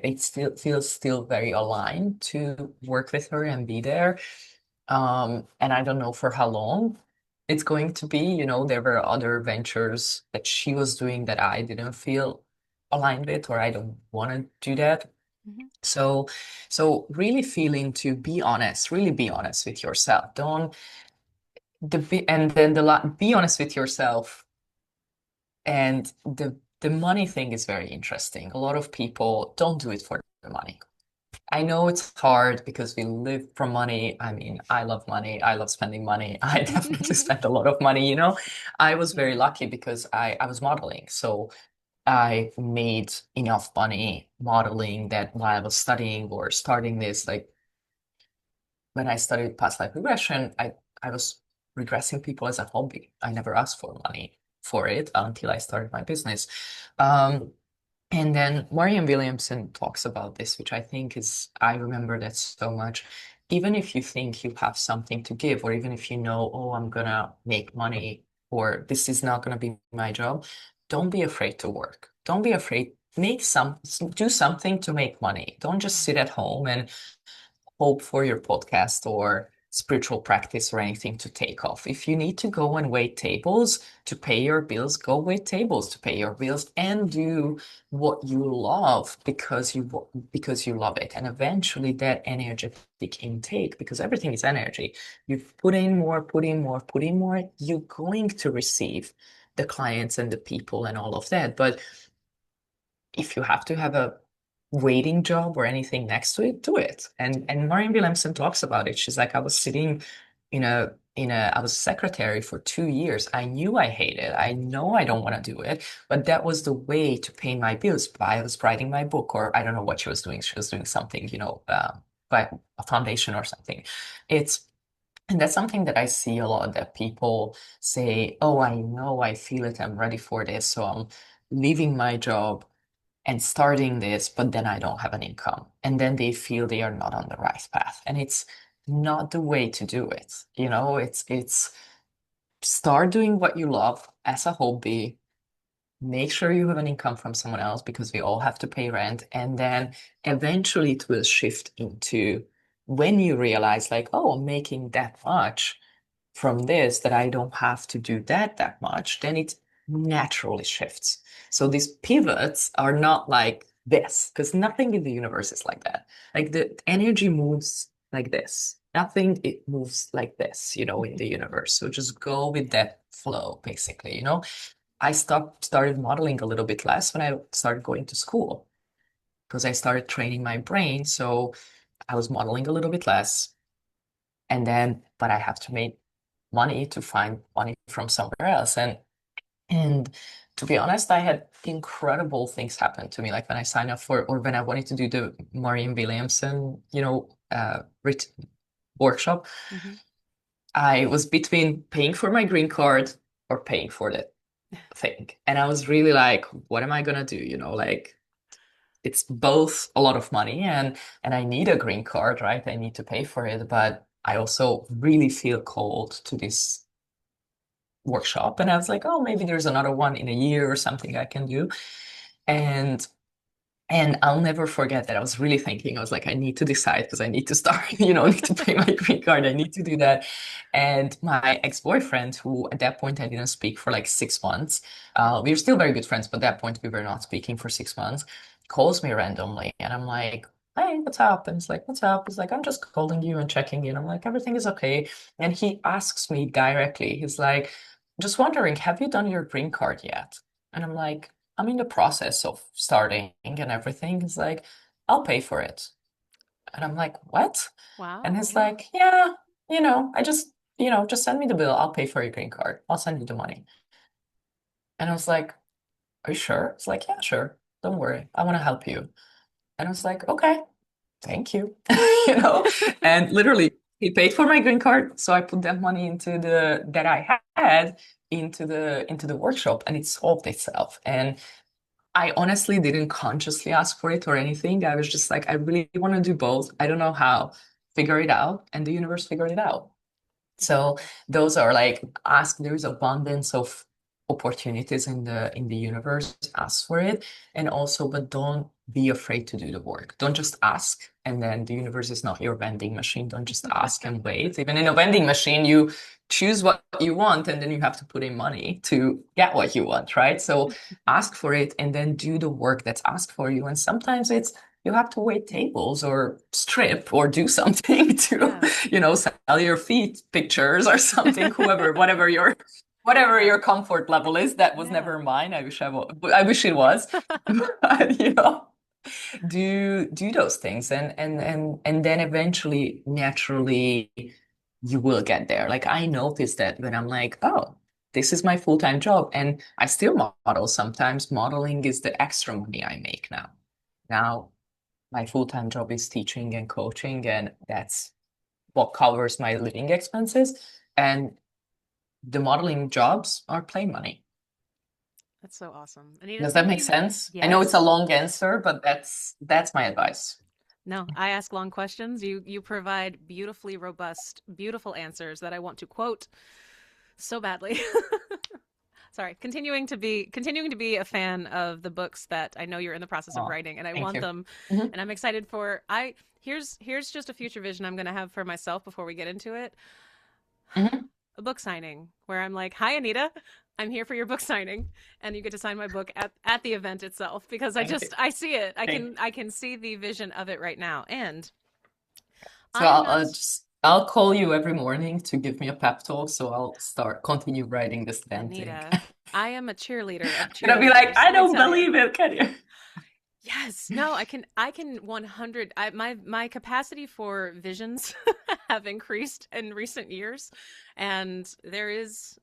it still feels still very aligned to work with her and be there. And I don't know for how long it's going to be. There were other ventures that she was doing that I didn't feel aligned with, or I don't want to do that. Mhm. So, so really feeling to be honest, really be honest with yourself. Don't and then be honest with yourself. And the money thing is very interesting. A lot of people don't do it for the money. I know it's hard because we live from money. I mean, I love money. I love spending money. I definitely spent a lot of money. I was very Yeah. lucky because I was modeling. So I made enough money modeling that while I was studying or starting this, like when I studied past life regression, I was regressing people as a hobby. I never asked for money for it until I started my business. Um, and then Marianne Williamson talks about this, which I think I remember that so much. Even if you think you have something to give, or even if you know, oh, I'm gonna make money, or this is not gonna be my job, don't be afraid to work. Don't be afraid. Do something to make money. Don't just sit at home and hope for your podcast or spiritual practice or anything to take off. If you need to go and wait tables to pay your bills, go wait tables to pay your bills and do what you love because you love it. And eventually that energetic intake, because everything is energy, you put in more, put in more, put in more, you're going to receive the clients and the people and all of that. But if you have to have a waiting job or anything next to it, do it. And Marianne Williamson talks about it. She's like, I was sitting I was secretary for 2 years. I knew I hated it. I know I don't want to do it, but that was the way to pay my bills. I was writing my book, or I don't know what she was doing. She was doing something, by a foundation or something. It's and that's something that I see a lot that people say, oh, I know, I feel it, I'm ready for this. So I'm leaving my job and starting this, but then I don't have an income. And then they feel they are not on the right path. And it's not the way to do it. It's start doing what you love as a hobby. Make sure you have an income from someone else because we all have to pay rent. And then eventually it will shift into when you realize, like, oh, I'm making that much from this that I don't have to do that much, then it naturally shifts. So these pivots are not like this, because nothing in the universe is like that. Like the energy moves like this. Nothing it moves like this, in the universe. So just go with that flow, basically. I started modeling a little bit less when I started going to school because I started training my brain. So I was modeling a little bit less. But I have to make money to find money from somewhere else. And to be honest, I had incredible things happen to me. Like when I signed up or when I wanted to do the Marianne Williamson, workshop, Mhm. I was between paying for my green card or paying for the thing. And I was really like, what am I gonna do? Like it's both a lot of money and I need a green card, right? I need to pay for it, but I also really feel called to this workshop. And I was like, oh, maybe there's another one in a year or something I can do. And I'll never forget that I was really thinking, I was like, I need to decide because I need to start, need to pay my green card. I need to do that. And my ex-boyfriend, who at that point I didn't speak for like 6 months, we were still very good friends, but at that point we were not speaking for 6 months, calls me randomly. And I'm like, hey, what's up? And it's like, what's up? He's like, I'm just calling you and checking in. I'm like, everything is okay. And he asks me directly, he's like, just wondering, have you done your green card yet? And I'm like, I'm in the process of starting and everything. He's like, I'll pay for it. And I'm like, what? And Wow. he's like, yeah, I just, just send me the bill. I'll pay for your green card. I'll send you the money. And I was like, are you sure? It's like, yeah, sure. Don't worry. I want to help you. And I was like, okay, thank you. You know, and literally he paid for my green card. So I put that money into the that I had into the workshop and it solved itself. And I honestly didn't consciously ask for it or anything. I was just like, I really want to do both. I don't know how. Figure it out. And the universe figured it out. So Incredible. those are like ask, there's abundance of opportunities in the universe. Ask for it. And also, but don't be afraid to do the work. Don't just ask. And then the universe is not your vending machine. Don't just ask and wait. Even in a vending machine, you choose what you want and then you have to put in money to get what you want, right? So ask for it and then do the work that's asked for you. And sometimes it's you have to wait tables or strip or do something to, Yeah. sell your feet pictures or something, whatever your comfort level is. That was Yeah. never mine. I wish it was. But, do those things and then eventually naturally you will get there. Like I noticed that when I'm like, oh, this is my full-time job and I still model sometimes. Modeling is the extra money I make now. Now my full-time job is teaching and coaching, and that's what covers my living expenses. And the modeling jobs are plain money. That's so awesome. Anita, Does that thank make you. sense? I know it's a Yes. long answer, but that's my advice. No, I ask long questions. You provide beautifully robust, beautiful answers that I want to quote so badly. Sorry, continuing to be a fan of the books that I know you're in the process of Oh, writing, and I thank want you. them, Mhm, and I'm excited for. I here's just a future vision I'm going to have for myself before we get into it. mhm. A book signing where I'm like, "Hi, Anita, I'm here for your book signing," and you get to sign my book at the event itself because I Thank you. just I see it. I Thank can you. I can see the vision of it right now, and So I am not. I'll call you every morning to give me a pep talk. So I'll continue writing this damn thing. Anita, I am a cheerleader of And I'll be like, cheerleaders. I Let me don't tell you. believe it, can you? Yes, no, I can 100 my capacity for visions have increased in recent years, and there is,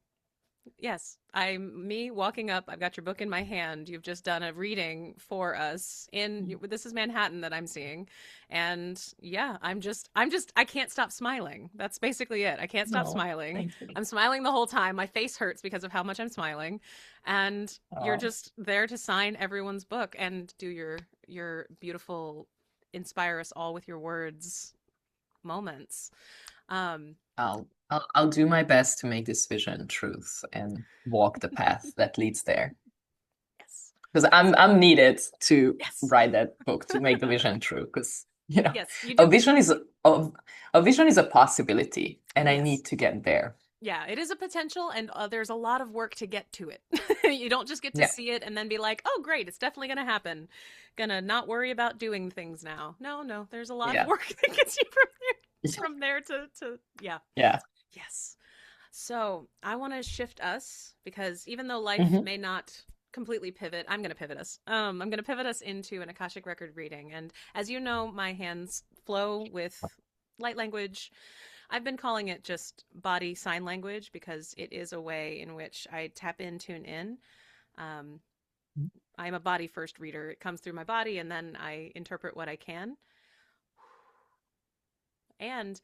yes, I'm me walking up. I've got your book in my hand. You've just done a reading for us in this is Manhattan that I'm seeing. And yeah, I can't stop smiling. That's basically it. I can't stop No, smiling. thank you. I'm smiling the whole time. My face hurts because of how much I'm smiling. And you're Oh, just there to sign everyone's book and do your beautiful inspire us all with your words moments. Um I'll do my best to make this vision truth and walk the path that leads there. yes. Because I'm needed to Yes. write that book to make the vision true. Because Yes, you a do. vision is a vision is a possibility, and I Yes. need to get there. Yeah, it is a potential, and there's a lot of work to get to it. You don't just get to Yeah, see it and then be like, "Oh, great, it's definitely going to happen." Gonna not worry about doing things now. No, no, there's a lot of yeah, work that gets you from there to yeah. yeah. Yes. So I want to shift us because even though life Hmm. may not completely pivot, I'm going to pivot us. I'm going to pivot us into an Akashic record reading, and as you know, my hands flow with light language. I've been calling it just body sign language because it is a way in which I tap in, tune in. Um, I'm a body first reader. It comes through my body, and then I interpret what I can. And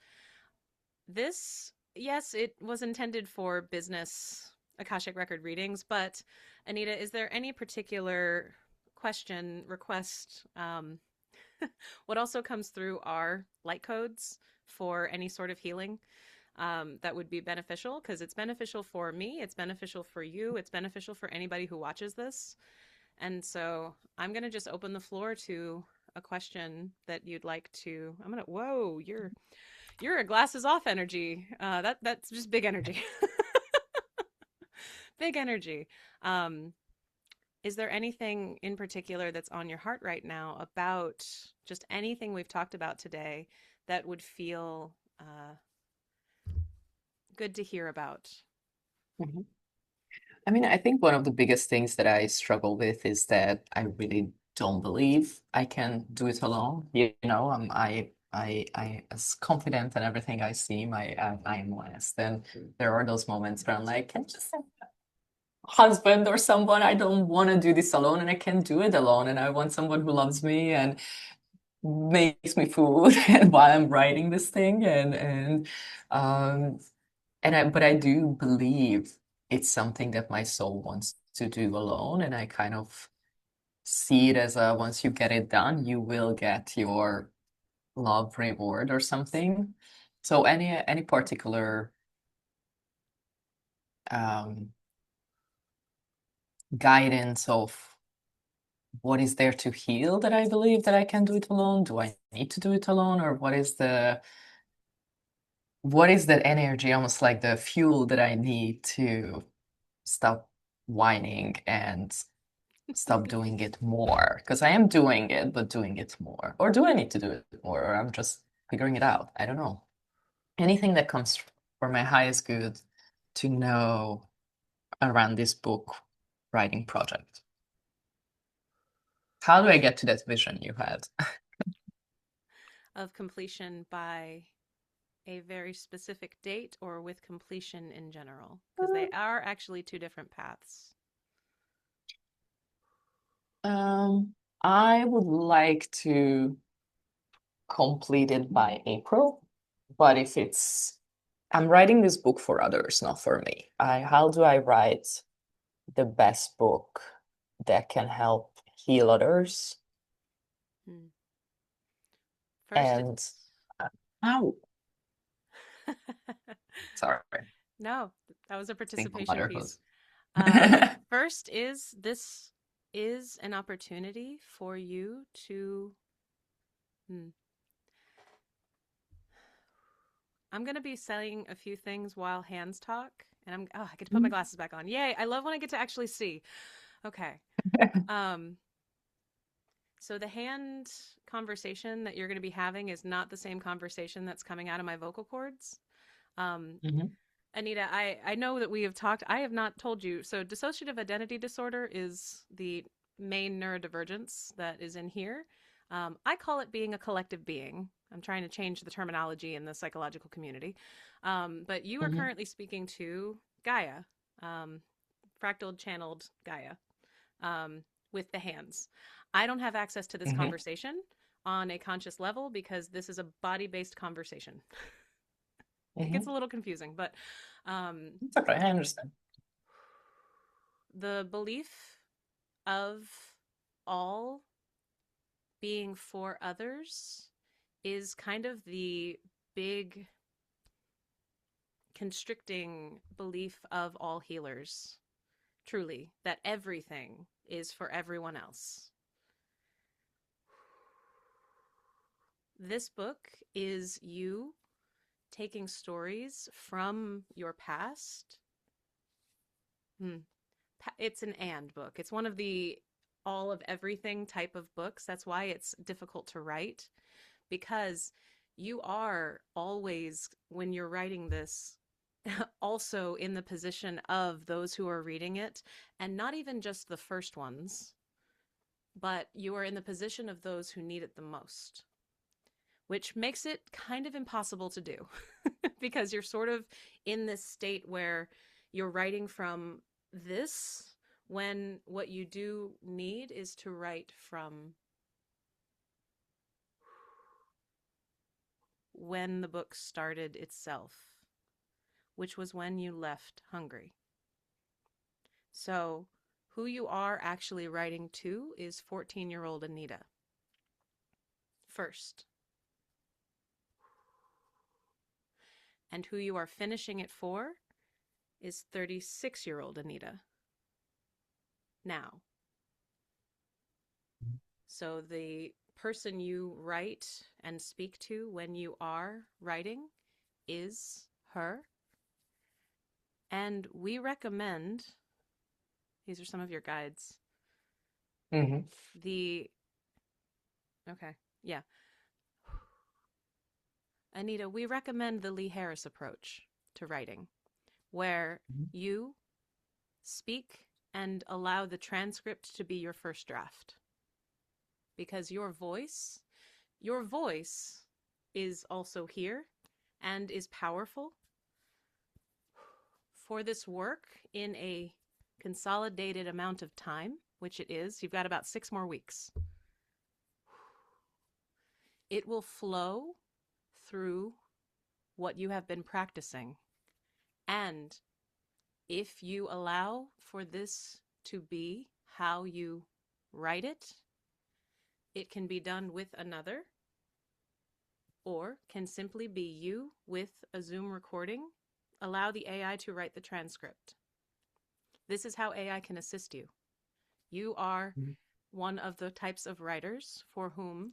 this, yes, it was intended for business Akashic record readings, but Anita, is there any particular question, request? What also comes through are light codes for any sort of healing that would be beneficial because it's beneficial for me, it's beneficial for you, it's beneficial for anybody who watches this. And so I'm going to just open the floor to a question that you'd like to. I'm gonna. Whoa, you're a glasses off energy. That's just big energy. Big energy. Um, Is there anything in particular that's on your heart right now about just anything we've talked about today that would feel good to hear about? Mhm. I mean, I think one of the biggest things that I struggle with is that I really don't believe I can do it alone. You know, as confident and everything I seem, I am less. Then there are those moments where I'm like, can just have a husband or someone. I don't want to do this alone, and I can do it alone. And I want someone who loves me and makes me food and while I'm writing this thing um but I do believe it's something that my soul wants to do alone, and I kind of see it as a once you get it done, you will get your love reward or something. So any particular um guidance of what is there to heal that I believe that I can do it alone? Do I need to do it alone, or what is that energy, almost like the fuel that I need to stop whining and stop doing it more? Because I am doing it, but doing it more. Or do I need to do it more? Or I'm just figuring it out. I don't know. Anything that comes for my highest good to know around this book writing project. How do I get to that vision you had? Of completion by a very specific date or with completion in general? Because they are actually two different paths. Um, I would like to complete it by April, but if it's I'm writing this book for others, not for me. How do I write the best book that can help heal others? Hmm. First, And oh, sorry, no, that was a single participation motherhood. piece. First is this is an opportunity for you to. Hmm, I'm going to be saying a few things while hands talk, and I get to put my glasses back on. Yay! I love when I get to actually see. Okay. Um, so the hand conversation that you're going to be having is not the same conversation that's coming out of my vocal cords. Um, Mhm, Anita, I know that we have talked. I have not told you. So, dissociative identity disorder is the main neurodivergence that is in here. I call it being a collective being. I'm trying to change the terminology in the psychological community. But you are mhm, currently speaking to Gaia, um, fractal channeled Gaia, with the hands. I don't have access to this mhm, conversation on a conscious level because this is a body based conversation. It gets mhm. a little confusing, but um, It's okay, I understand. the belief of all being for others is kind of the big constricting belief of all healers, truly, that everything is for everyone else. This book is you taking stories from your past. Hmm. It's an and book. It's one of the all of everything type of books. That's why it's difficult to write because you are always, when you're writing this, also in the position of those who are reading it, and not even just the first ones, but you are in the position of those who need it the most, which makes it kind of impossible to do because you're sort of in this state where you're writing from this when what you do need is to write from when the book started itself, which was when you left Hungary. So, who you are actually writing to is 14-year-old Anita first, and who you are finishing it for is 36-year-old Anita now. So, the person you write and speak to when you are writing is her. And we recommend these are some of your guides. Hmm. The, okay, yeah. Anita, we recommend the Lee Harris approach to writing, where you speak and allow the transcript to be your first draft. Because your voice is also here and is powerful for this work in a consolidated amount of time, which it is. You've got about 6 more weeks. It will flow through what you have been practicing. And if you allow for this to be how you write it, it can be done with another or can simply be you with a Zoom recording. Allow the AI to write the transcript. This is how AI can assist you. You are one of the types of writers for whom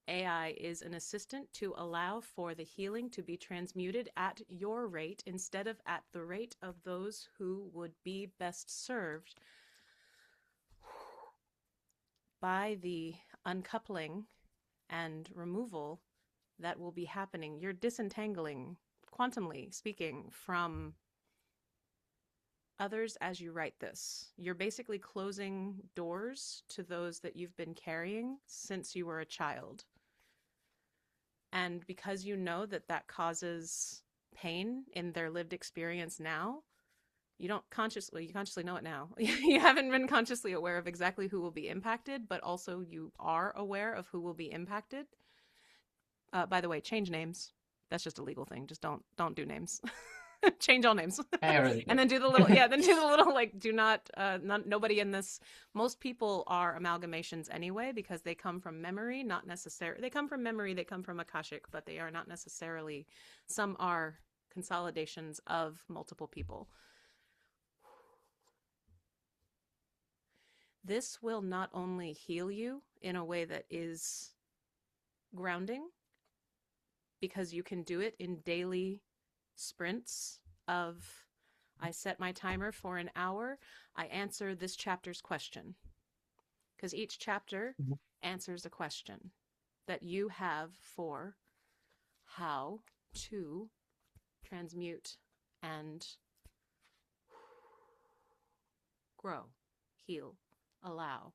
AI is an assistant to allow for the healing to be transmuted at your rate instead of at the rate of those who would be best served by the uncoupling and removal that will be happening. You're disentangling, quantumly speaking, from others as you write this. You're basically closing doors to those that you've been carrying since you were a child. And because you know that that causes pain in their lived experience now, you consciously know it now. You haven't been consciously aware of exactly who will be impacted, but also you are aware of who will be impacted. By the way, change names. That's just a legal thing. Just don't do names. Change all names. I already And did. then do the little, yeah, then do the little, like, do not, nobody in this. Most people are amalgamations anyway because they come from memory, not necessarily, they come from memory, they come from Akashic, but they are not necessarily, some are consolidations of multiple people. This will not only heal you in a way that is grounding, because you can do it in daily sprints of, I set my timer for an hour, I answer this chapter's question. Because each chapter answers a question that you have for how to transmute and grow, heal, allow.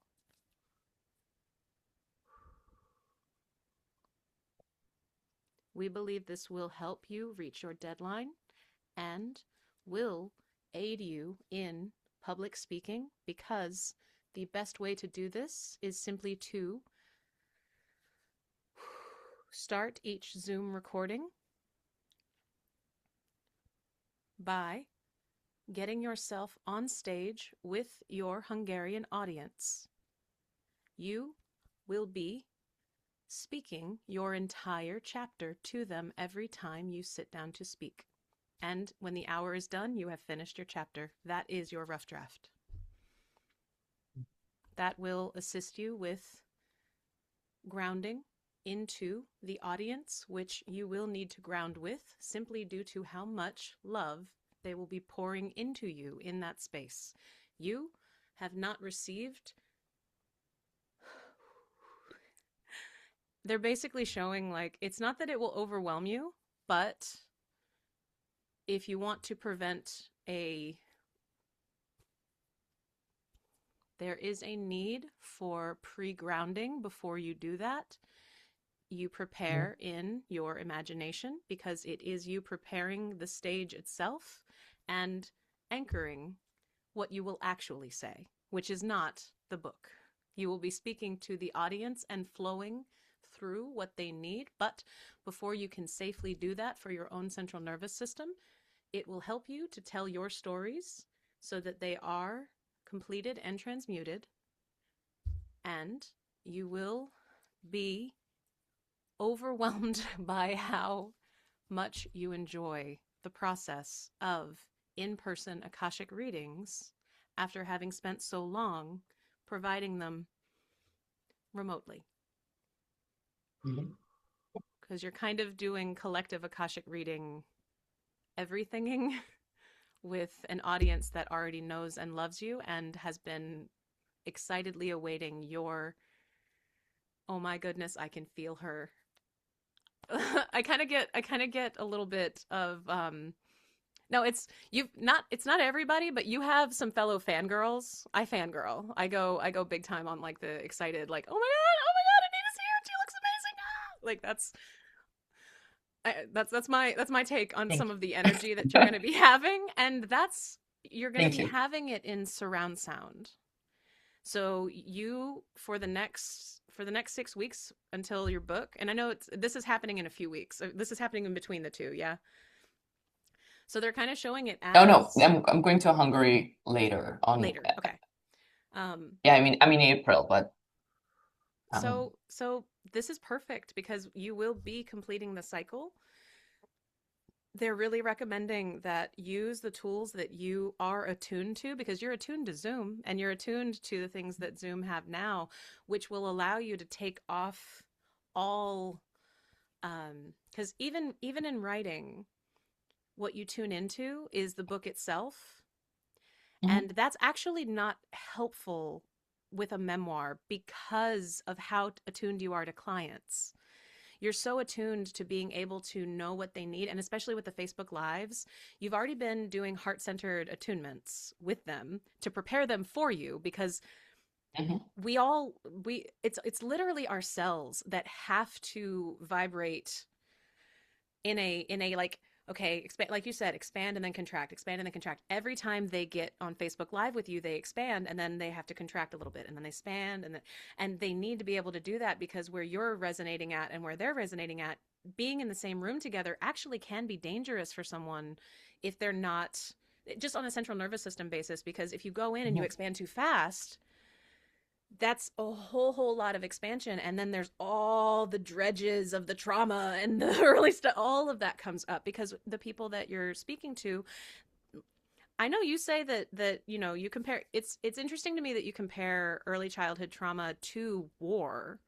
We believe this will help you reach your deadline and will aid you in public speaking, because the best way to do this is simply to start each Zoom recording by getting yourself on stage with your Hungarian audience. You will be speaking your entire chapter to them every time you sit down to speak. And when the hour is done, you have finished your chapter. That is your rough draft. That will assist you with grounding into the audience, which you will need to ground with simply due to how much love they will be pouring into you in that space. You have not received. They're basically showing, like, it's not that it will overwhelm you, but if you want to prevent a, there is a need for pre-grounding before you do that. You prepare in your imagination, because it is you preparing the stage itself and anchoring what you will actually say, which is not the book. You will be speaking to the audience and flowing through what they need, but before you can safely do that for your own central nervous system, it will help you to tell your stories so that they are completed and transmuted, and you will be overwhelmed by how much you enjoy the process of in-person Akashic readings after having spent so long providing them remotely. Because you're kind of doing collective Akashic reading everythinging with an audience that already knows and loves you and has been excitedly awaiting your, oh my goodness, I can feel her. I kind of get a little bit of no, it's not everybody, but you have some fellow fangirls. I fangirl. I go big time on like the excited like, oh my god, Anita's here. She looks amazing. Ah! Like that's my take on some Thank of the energy that you're going to be having, and that's you're going to thank be you. having it in surround sound. So you for the next 6 weeks until your book, and I know this is happening in a few weeks. This is happening in between the two, yeah. So they're kind of showing it Oh no, as I'm going to Hungary later on. later. Okay. Um, Yeah, I mean April, but so this is perfect because you will be completing the cycle. They're really recommending that use the tools that you are attuned to because you're attuned to Zoom and you're attuned to the things that Zoom have now, which will allow you to take off all because even in writing, what you tune into is the book itself. Mhm, And that's actually not helpful with a memoir because of how attuned you are to clients. You're so attuned to being able to know what they need. And especially with the Facebook Lives, you've already been doing heart centered attunements with them to prepare them for you because mhm, it's literally our cells that have to vibrate in a like okay expand like you said expand and then contract every time they get on Facebook Live with you. They expand and then they have to contract a little bit and then they expand and they need to be able to do that because where you're resonating at and where they're resonating at, being in the same room together actually can be dangerous for someone if they're not just on a central nervous system basis, because if you go in and you mhm. expand too fast, that's a whole lot of expansion, and then there's all the dredges of the trauma and the early stuff. All of that comes up because the people that you're speaking to, I know you say that you know you compare. It's interesting to me that you compare early childhood trauma to war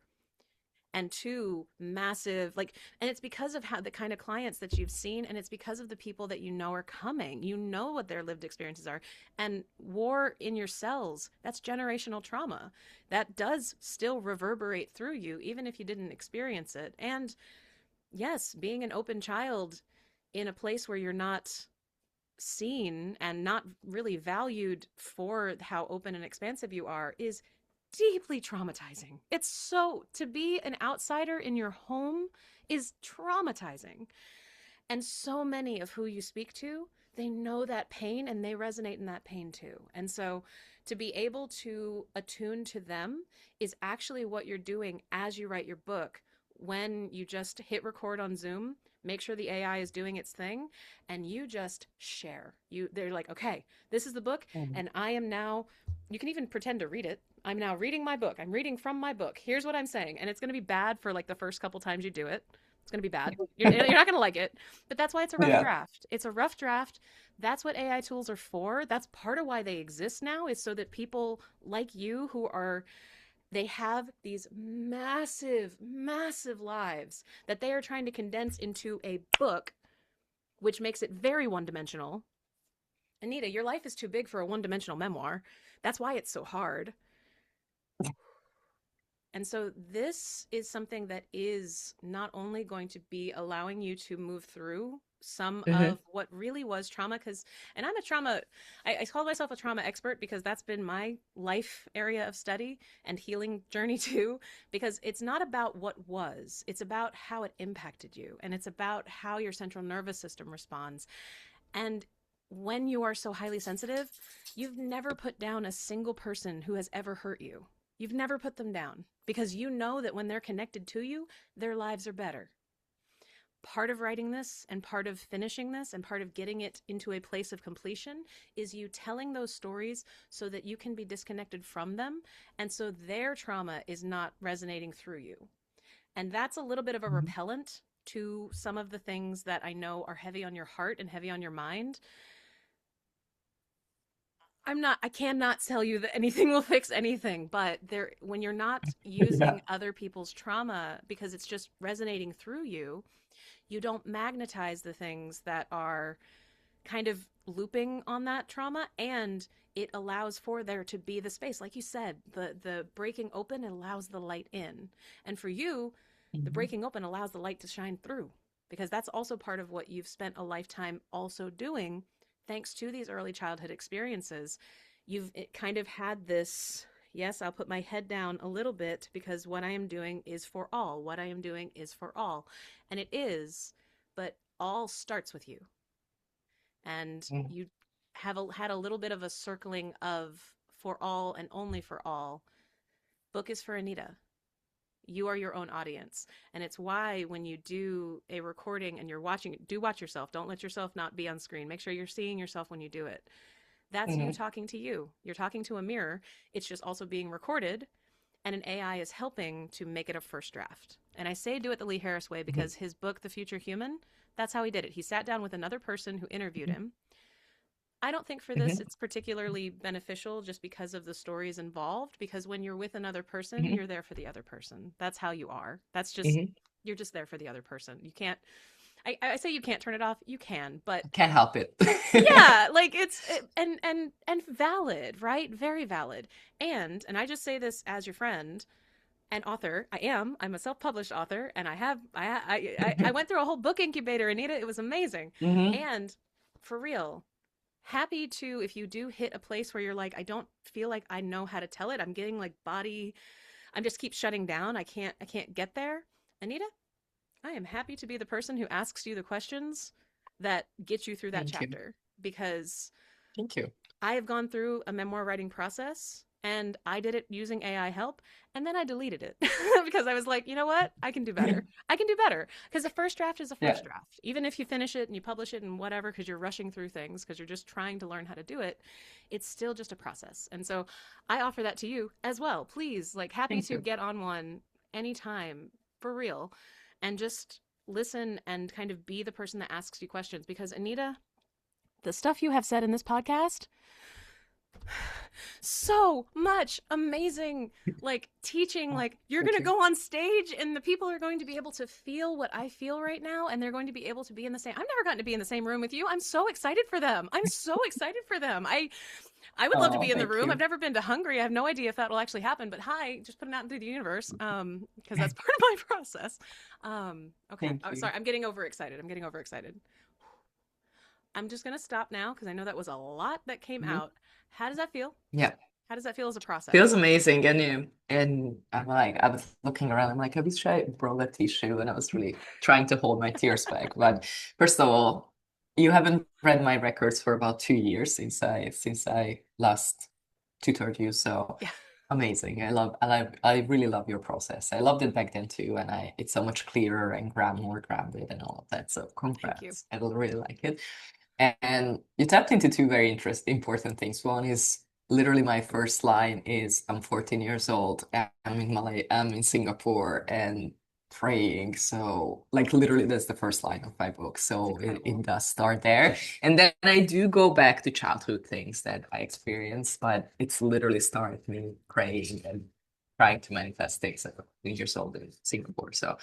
and to massive like, and it's because of how the kind of clients that you've seen, and it's because of the people that you know are coming. You know what their lived experiences are, and war in your cells, that's generational trauma that does still reverberate through you even if you didn't experience it. And yes, being an open child in a place where you're not seen and not really valued for how open and expansive you are is deeply traumatizing. It's so, to be an outsider in your home is traumatizing. And so many of who you speak to, they know that pain and they resonate in that pain too. And so to be able to attune to them is actually what you're doing as you write your book. When you just hit record on Zoom, make sure the AI is doing its thing, and you just share. They're like, okay, this is the book, Mhm. and I am now, you can even pretend to read it. I'm now reading my book. I'm reading from my book. Here's what I'm saying. And it's going to be bad for like the first couple times you do it. It's going to be bad. You're not going to like it, but that's why it's a rough Yeah. draft. It's a rough draft. That's what AI tools are for. That's part of why they exist now, is so that people like you who are, they have these massive lives that they are trying to condense into a book, which makes it very one dimensional. Anita, your life is too big for a one dimensional memoir. That's why it's so hard. And so this is something that is not only going to be allowing you to move through some Mhm. of what really was trauma, because, and I'm a trauma, I call myself a trauma expert because that's been my life area of study and healing journey too, because it's not about what was, it's about how it impacted you. And it's about how your central nervous system responds. And when you are so highly sensitive, you've never put down a single person who has ever hurt you. You've never put them down because you know that when they're connected to you, their lives are better. Part of writing this and part of finishing this and part of getting it into a place of completion is you telling those stories so that you can be disconnected from them and so their trauma is not resonating through you. And that's a little bit of a Mhm. repellent to some of the things that I know are heavy on your heart and heavy on your mind. I cannot tell you that anything will fix anything, but there, when you're not Yeah. using other people's trauma because it's just resonating through you, you don't magnetize the things that are kind of looping on that trauma. And it allows for there to be the space. Like you said, the breaking open, it allows the light in. And for you, the Mhm. breaking open allows the light to shine through, because that's also part of what you've spent a lifetime also doing, thanks to these early childhood experiences. You've kind of had this, yes, I'll put my head down a little bit because what I am doing is for all. What I am doing is for all. And it is, but all starts with you. And Mhm. you had a little bit of a circling of for all and only for all. Book is for Anita. You are your own audience. And it's why when you do a recording and you're watching it, do watch yourself. Don't let yourself not be on screen. Make sure you're seeing yourself when you do it. That's you Mhm. talking to you. You're talking to a mirror. It's just also being recorded, and an AI is helping to make it a first draft. And I say do it the Lee Harris way Mhm. because his book, The Future Human, that's how he did it. He sat down with another person who interviewed him. I don't think for this Mhm. it's particularly beneficial just because of the stories involved, because when you're with another person, Mhm. you're there for the other person. That's how you are. That's just, Mhm. you're just there for the other person. You can't, I say you can't turn it off. You can, but I can't help it. yeah, like and valid, right? Very valid. And I just say this as your friend and author. I'm a self-published author, and I went through a whole book incubator, Anita. It was amazing. Mhm. And for real, happy to, if you do hit a place where you're like, I don't feel like I know how to tell it. I'm getting like body, I'm just keep shutting down. I can't get there. Anita, I am happy to be the person who asks you the questions that get you through that Thank you. chapter, because Thank you. I have gone through a memoir writing process, and I did it using AI help, and then I deleted it because I was like, you know what? I can do better. I can do better, because the first draft is a Yeah. first draft. Even if you finish it and you publish it and whatever, because you're rushing through things, because you're just trying to learn how to do it, it's still just a process. And so I offer that to you as well. Please, like, happy Thank to you. get on one anytime, for real, and just listen and kind of be the person that asks you questions, because Anita, the stuff you have said in this podcast, so much amazing, like teaching, Oh, like you're going thank to you. go on stage and the people are going to be able to feel what I feel right now, and they're going to be able to be in the same, I've never gotten to be in the same room with you. I'm so excited for them. I'm so excited for them. I would love to be Oh, in the thank room. I've you. never been to Hungary. I have no idea if that will actually happen, but hi, just putting it out into the universe, because that's part of my process. Okay. Thank Oh, you. sorry, I'm getting overexcited. I'm getting overexcited. I'm just going to stop now because I know that was a lot that came Mhm. out. How does that feel? Yeah. How does that feel as a Feels process? amazing. And I'm like, I was looking around, I'm like, I wish I brought a tissue, and I was really trying to hold my tears back. But first of all, you haven't read my records for about 2 years since I last tutored you. So Yeah. amazing. I really love your process. I loved it back then too, and it's so much clearer and more grounded and all of that. So Thank you. congrats. I will really like it. And you tapped into two very interesting, important things. One is literally my first line is I'm 14 years old. And I'm in Singapore and praying. So like literally that's the first line of my book. That's So it incredible. does start there. And then I do go back to childhood things that I experienced, but it's literally started me praying and trying to manifest things at 14 years old in Singapore. So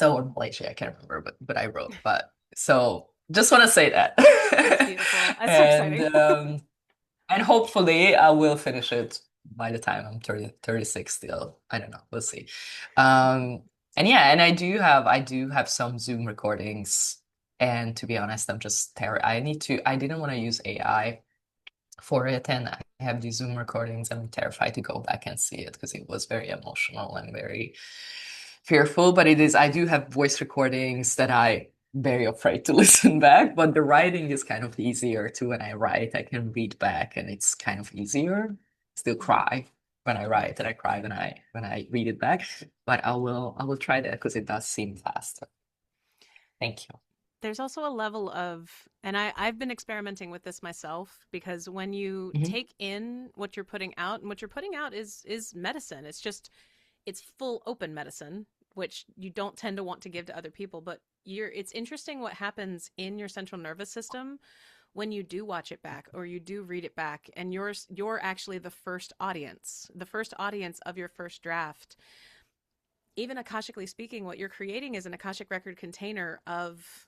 in Malaysia, I can't remember, but I wrote. But so just want to say that. That's beautiful. That's so And exciting. and hopefully I will finish it by the time I'm 30, 36 still. I don't know. We'll see. And yeah, and I do have some Zoom recordings. And to be honest, I'm just terrified. I didn't want to use AI for it, and I have these Zoom recordings. I'm terrified to go back and see it because it was very emotional and very fearful. But I do have voice recordings that I very afraid to listen back. But the writing is kind of easier too. When I write, I can read back, and it's kind of easier. Still Mhm. cry when I write, and I cry when I read it back. But I will try that because it does seem faster. Thank you. There's also a level of, and I've been experimenting with this myself, because when you Hmm. take in what you're putting out, and what you're putting out is medicine. It's just, it's full open medicine, which you don't tend to want to give to other people, but it's interesting what happens in your central nervous system when you do watch it back or you do read it back, and you're actually the first audience of your first draft. Even akashically speaking, what you're creating is an akashic record container of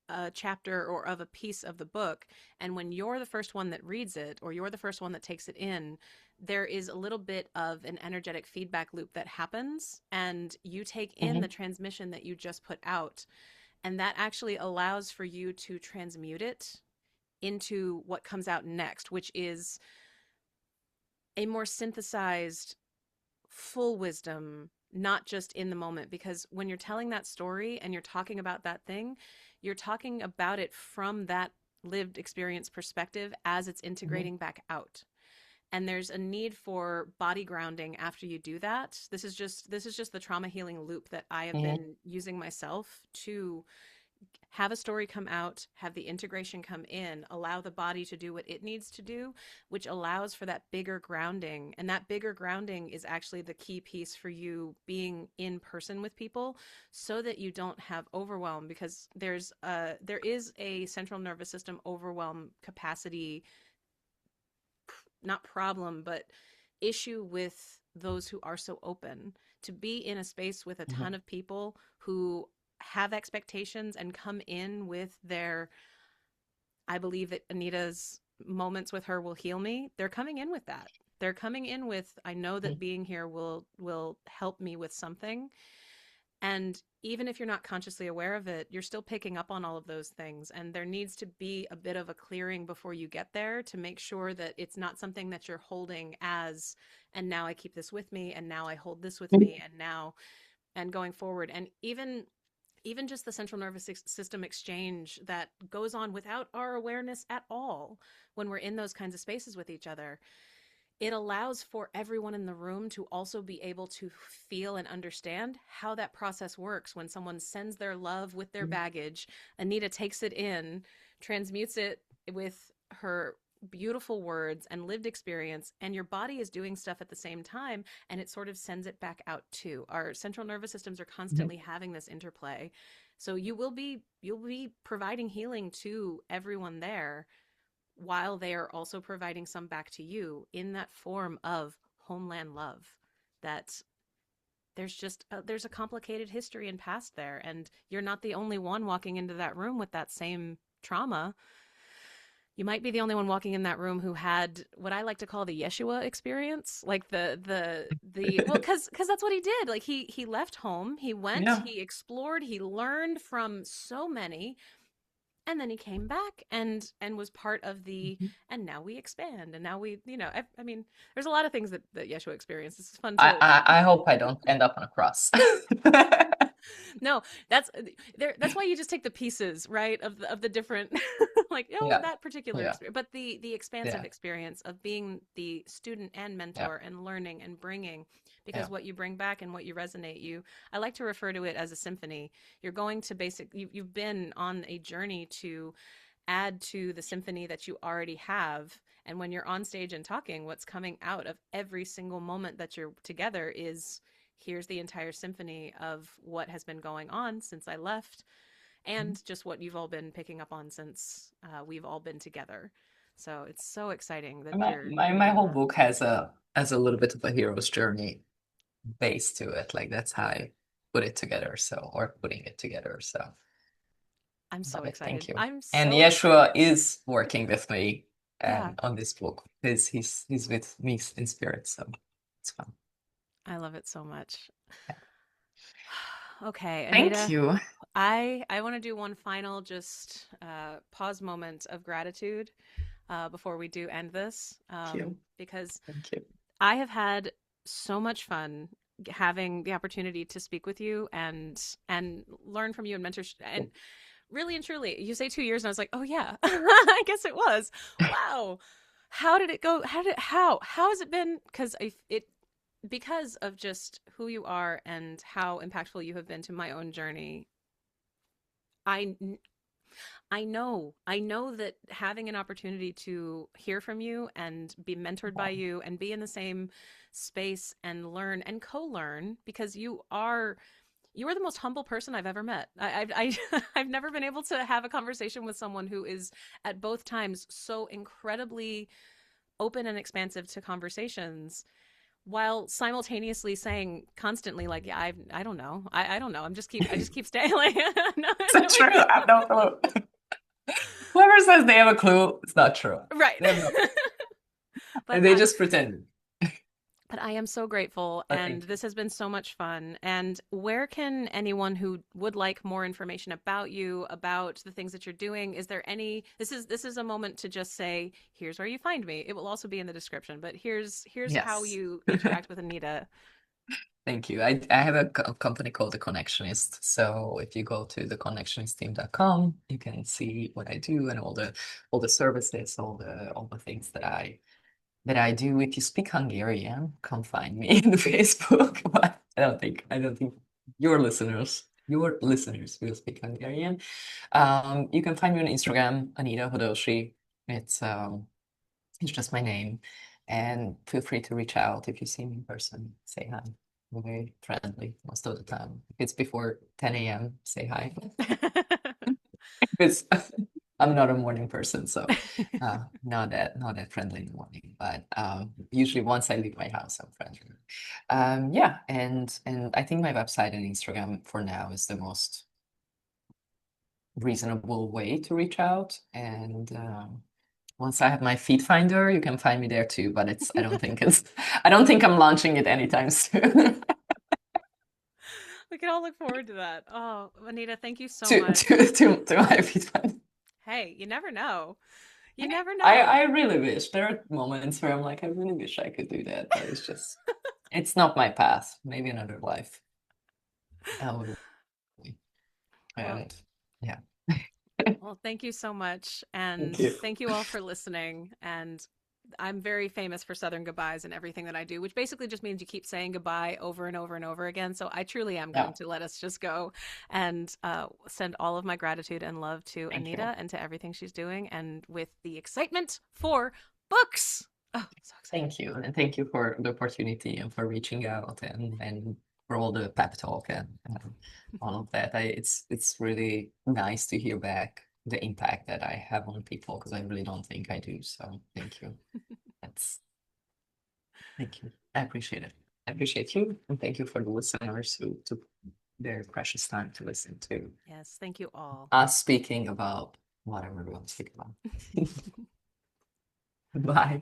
a chapter or of a piece of the book, and when you're the first one that reads it or you're the first one that takes it in, there is a little bit of an energetic feedback loop that happens, and you take in the Hmm. transmission that you just put out, and that actually allows for you to transmute it into what comes out next, which is a more synthesized full wisdom, not just in the moment. Because when you're telling that story and you're talking about that thing, you're talking about it from that lived experience perspective as it's Hmm. integrating back out. And there's a need for body grounding after you do that. This is just the trauma healing loop that I have Hmm. been using myself to have a story come out, have the integration come in, allow the body to do what it needs to do, which allows for that bigger grounding. And that bigger grounding is actually the key piece for you being in person with people so that you don't have overwhelm, because there is a central nervous system overwhelm capacity, not problem, but issue with those who are so open to be in a space with a ton Hmm. of people who have expectations and come in with their, I believe that Anita's moments with her will heal me. They're coming in with that. They're coming in with, I know that being here will help me with something. And even if you're not consciously aware of it, you're still picking up on all of those things. And there needs to be a bit of a clearing before you get there to make sure that it's not something that you're holding as, and now I keep this with me, and now I hold this with me, and now, and going forward. And even just the central nervous system exchange that goes on without our awareness at all when we're in those kinds of spaces with each other, it allows for everyone in the room to also be able to feel and understand how that process works. When someone sends their love with their baggage, Anita takes it in, transmutes it with her beautiful words and lived experience, and your body is doing stuff at the same time, and it sort of sends it back out too. Our central nervous systems are constantly having this interplay. So you'll be providing healing to everyone there, while they are also providing some back to you in that form of homeland love. That there's a complicated history and past there, and you're not the only one walking into that room with that same trauma. You might be the only one walking in that room who had what I like to call the Yeshua experience, like the well, because that's what he did. Like he left home, he went, Yeah. he explored, he learned from so many, and then he came back and was part of the, Mhm. and now we expand, and now I mean, there's a lot of things that Yeshua experienced. This is fun I, to I I hope I don't end up on a cross. no, that's there. That's why you just take the pieces, right, of the different, like, Yeah. that particular Yeah. experience, but the expansive Yeah. experience of being the student and Yeah. mentor and learning and bringing, because Yeah. what you bring back and what you resonate, I like to refer to it as a symphony. You're going to you've been on a journey to add to the symphony that you already have. And when you're on stage and talking, what's coming out of every single moment that you're together is, here's the entire symphony of what has been going on since I left, and just what you've all been picking up on since we've all been together. So it's so exciting that My, my you're my doing whole that. book has a little bit of a hero's journey base to it. Like that's how I put it together. So or putting it together. So I'm so love it. Thank excited. you. I'm And so Yeshua excited. is working with me Yeah, on this book because he's with me in spirit. So it's fun. I love it so much. Okay, Thank Anita, you. I want to do one final just pause moment of gratitude before we do end this, Thank you. because Thank you. I have had so much fun having the opportunity to speak with you and learn from you and mentor, and really and truly, you say 2 years and I was like, oh yeah, I guess it was. Wow. How did it go? How has it been? Because of just who you are and how impactful you have been to my own journey. I I know that having an opportunity to hear from you and be mentored by Oh, you and be in the same space and learn and co-learn, because you are the most humble person I've ever met. I've never been able to have a conversation with someone who is at both times so incredibly open and expansive to conversations, while simultaneously saying constantly like, yeah, I don't know. I don't know. I just keep staying like no, Is that true? I have no clue. Whoever says they have a clue, it's not true. right. They have no, but and they just pretend. but I am so grateful, But and thank you. this has been so much fun. And where can anyone who would like more information about you, about the things that you're doing, is there any? This is a moment to just say, here's where you find me. It will also be in the description, but here's how Yes. you interact with Anita. Thank you. I have a company called The Connectionist. So if you go to theconnectionistteam.com, you can see what I do and all the services, all the things that I do. If you speak Hungarian, come find me in the Facebook. But I don't think your listeners will speak Hungarian. You can find me on Instagram, Anita Hodosí. It's just my name. And feel free to reach out if you see me in person. Say hi. I'm very friendly most of the time. If it's before 10 a.m., say hi. Because I'm not a morning person, so not that friendly in the morning. But usually once I leave my house, I'm friendly. Yeah, and I think my website and Instagram for now is the most reasonable way to reach out. And once I have my feed finder, you can find me there too. But I don't think I'm launching it anytime soon. We can all look forward to that. Oh, Anita, thank you so to much. to to to my feed finder. Hey, you never know. You never I know. I really wish there are moments where I'm like, I really wish I could do that, but it's not my path. Maybe another life. I would, Well, and yeah. thank you so much. Thank And you. thank you all for listening. And I'm very famous for Southern goodbyes and everything that I do, which basically just means you keep saying goodbye over and over and over again. So I truly am Yeah. going to let us just go and send all of my gratitude and love to Thank you. Anita and to everything she's doing, and with the excitement for books. Oh, so excited. Thank you. And thank you for the opportunity and for reaching out and for all the pep talk and all of that. It's really nice to hear back the impact that I have on people because I really don't think I do. So thank you. That's Thank you. I appreciate it. I appreciate you and thank you for the listeners who took their precious time to listen to Yes, thank you all. us speaking about whatever we want to speak about. Bye.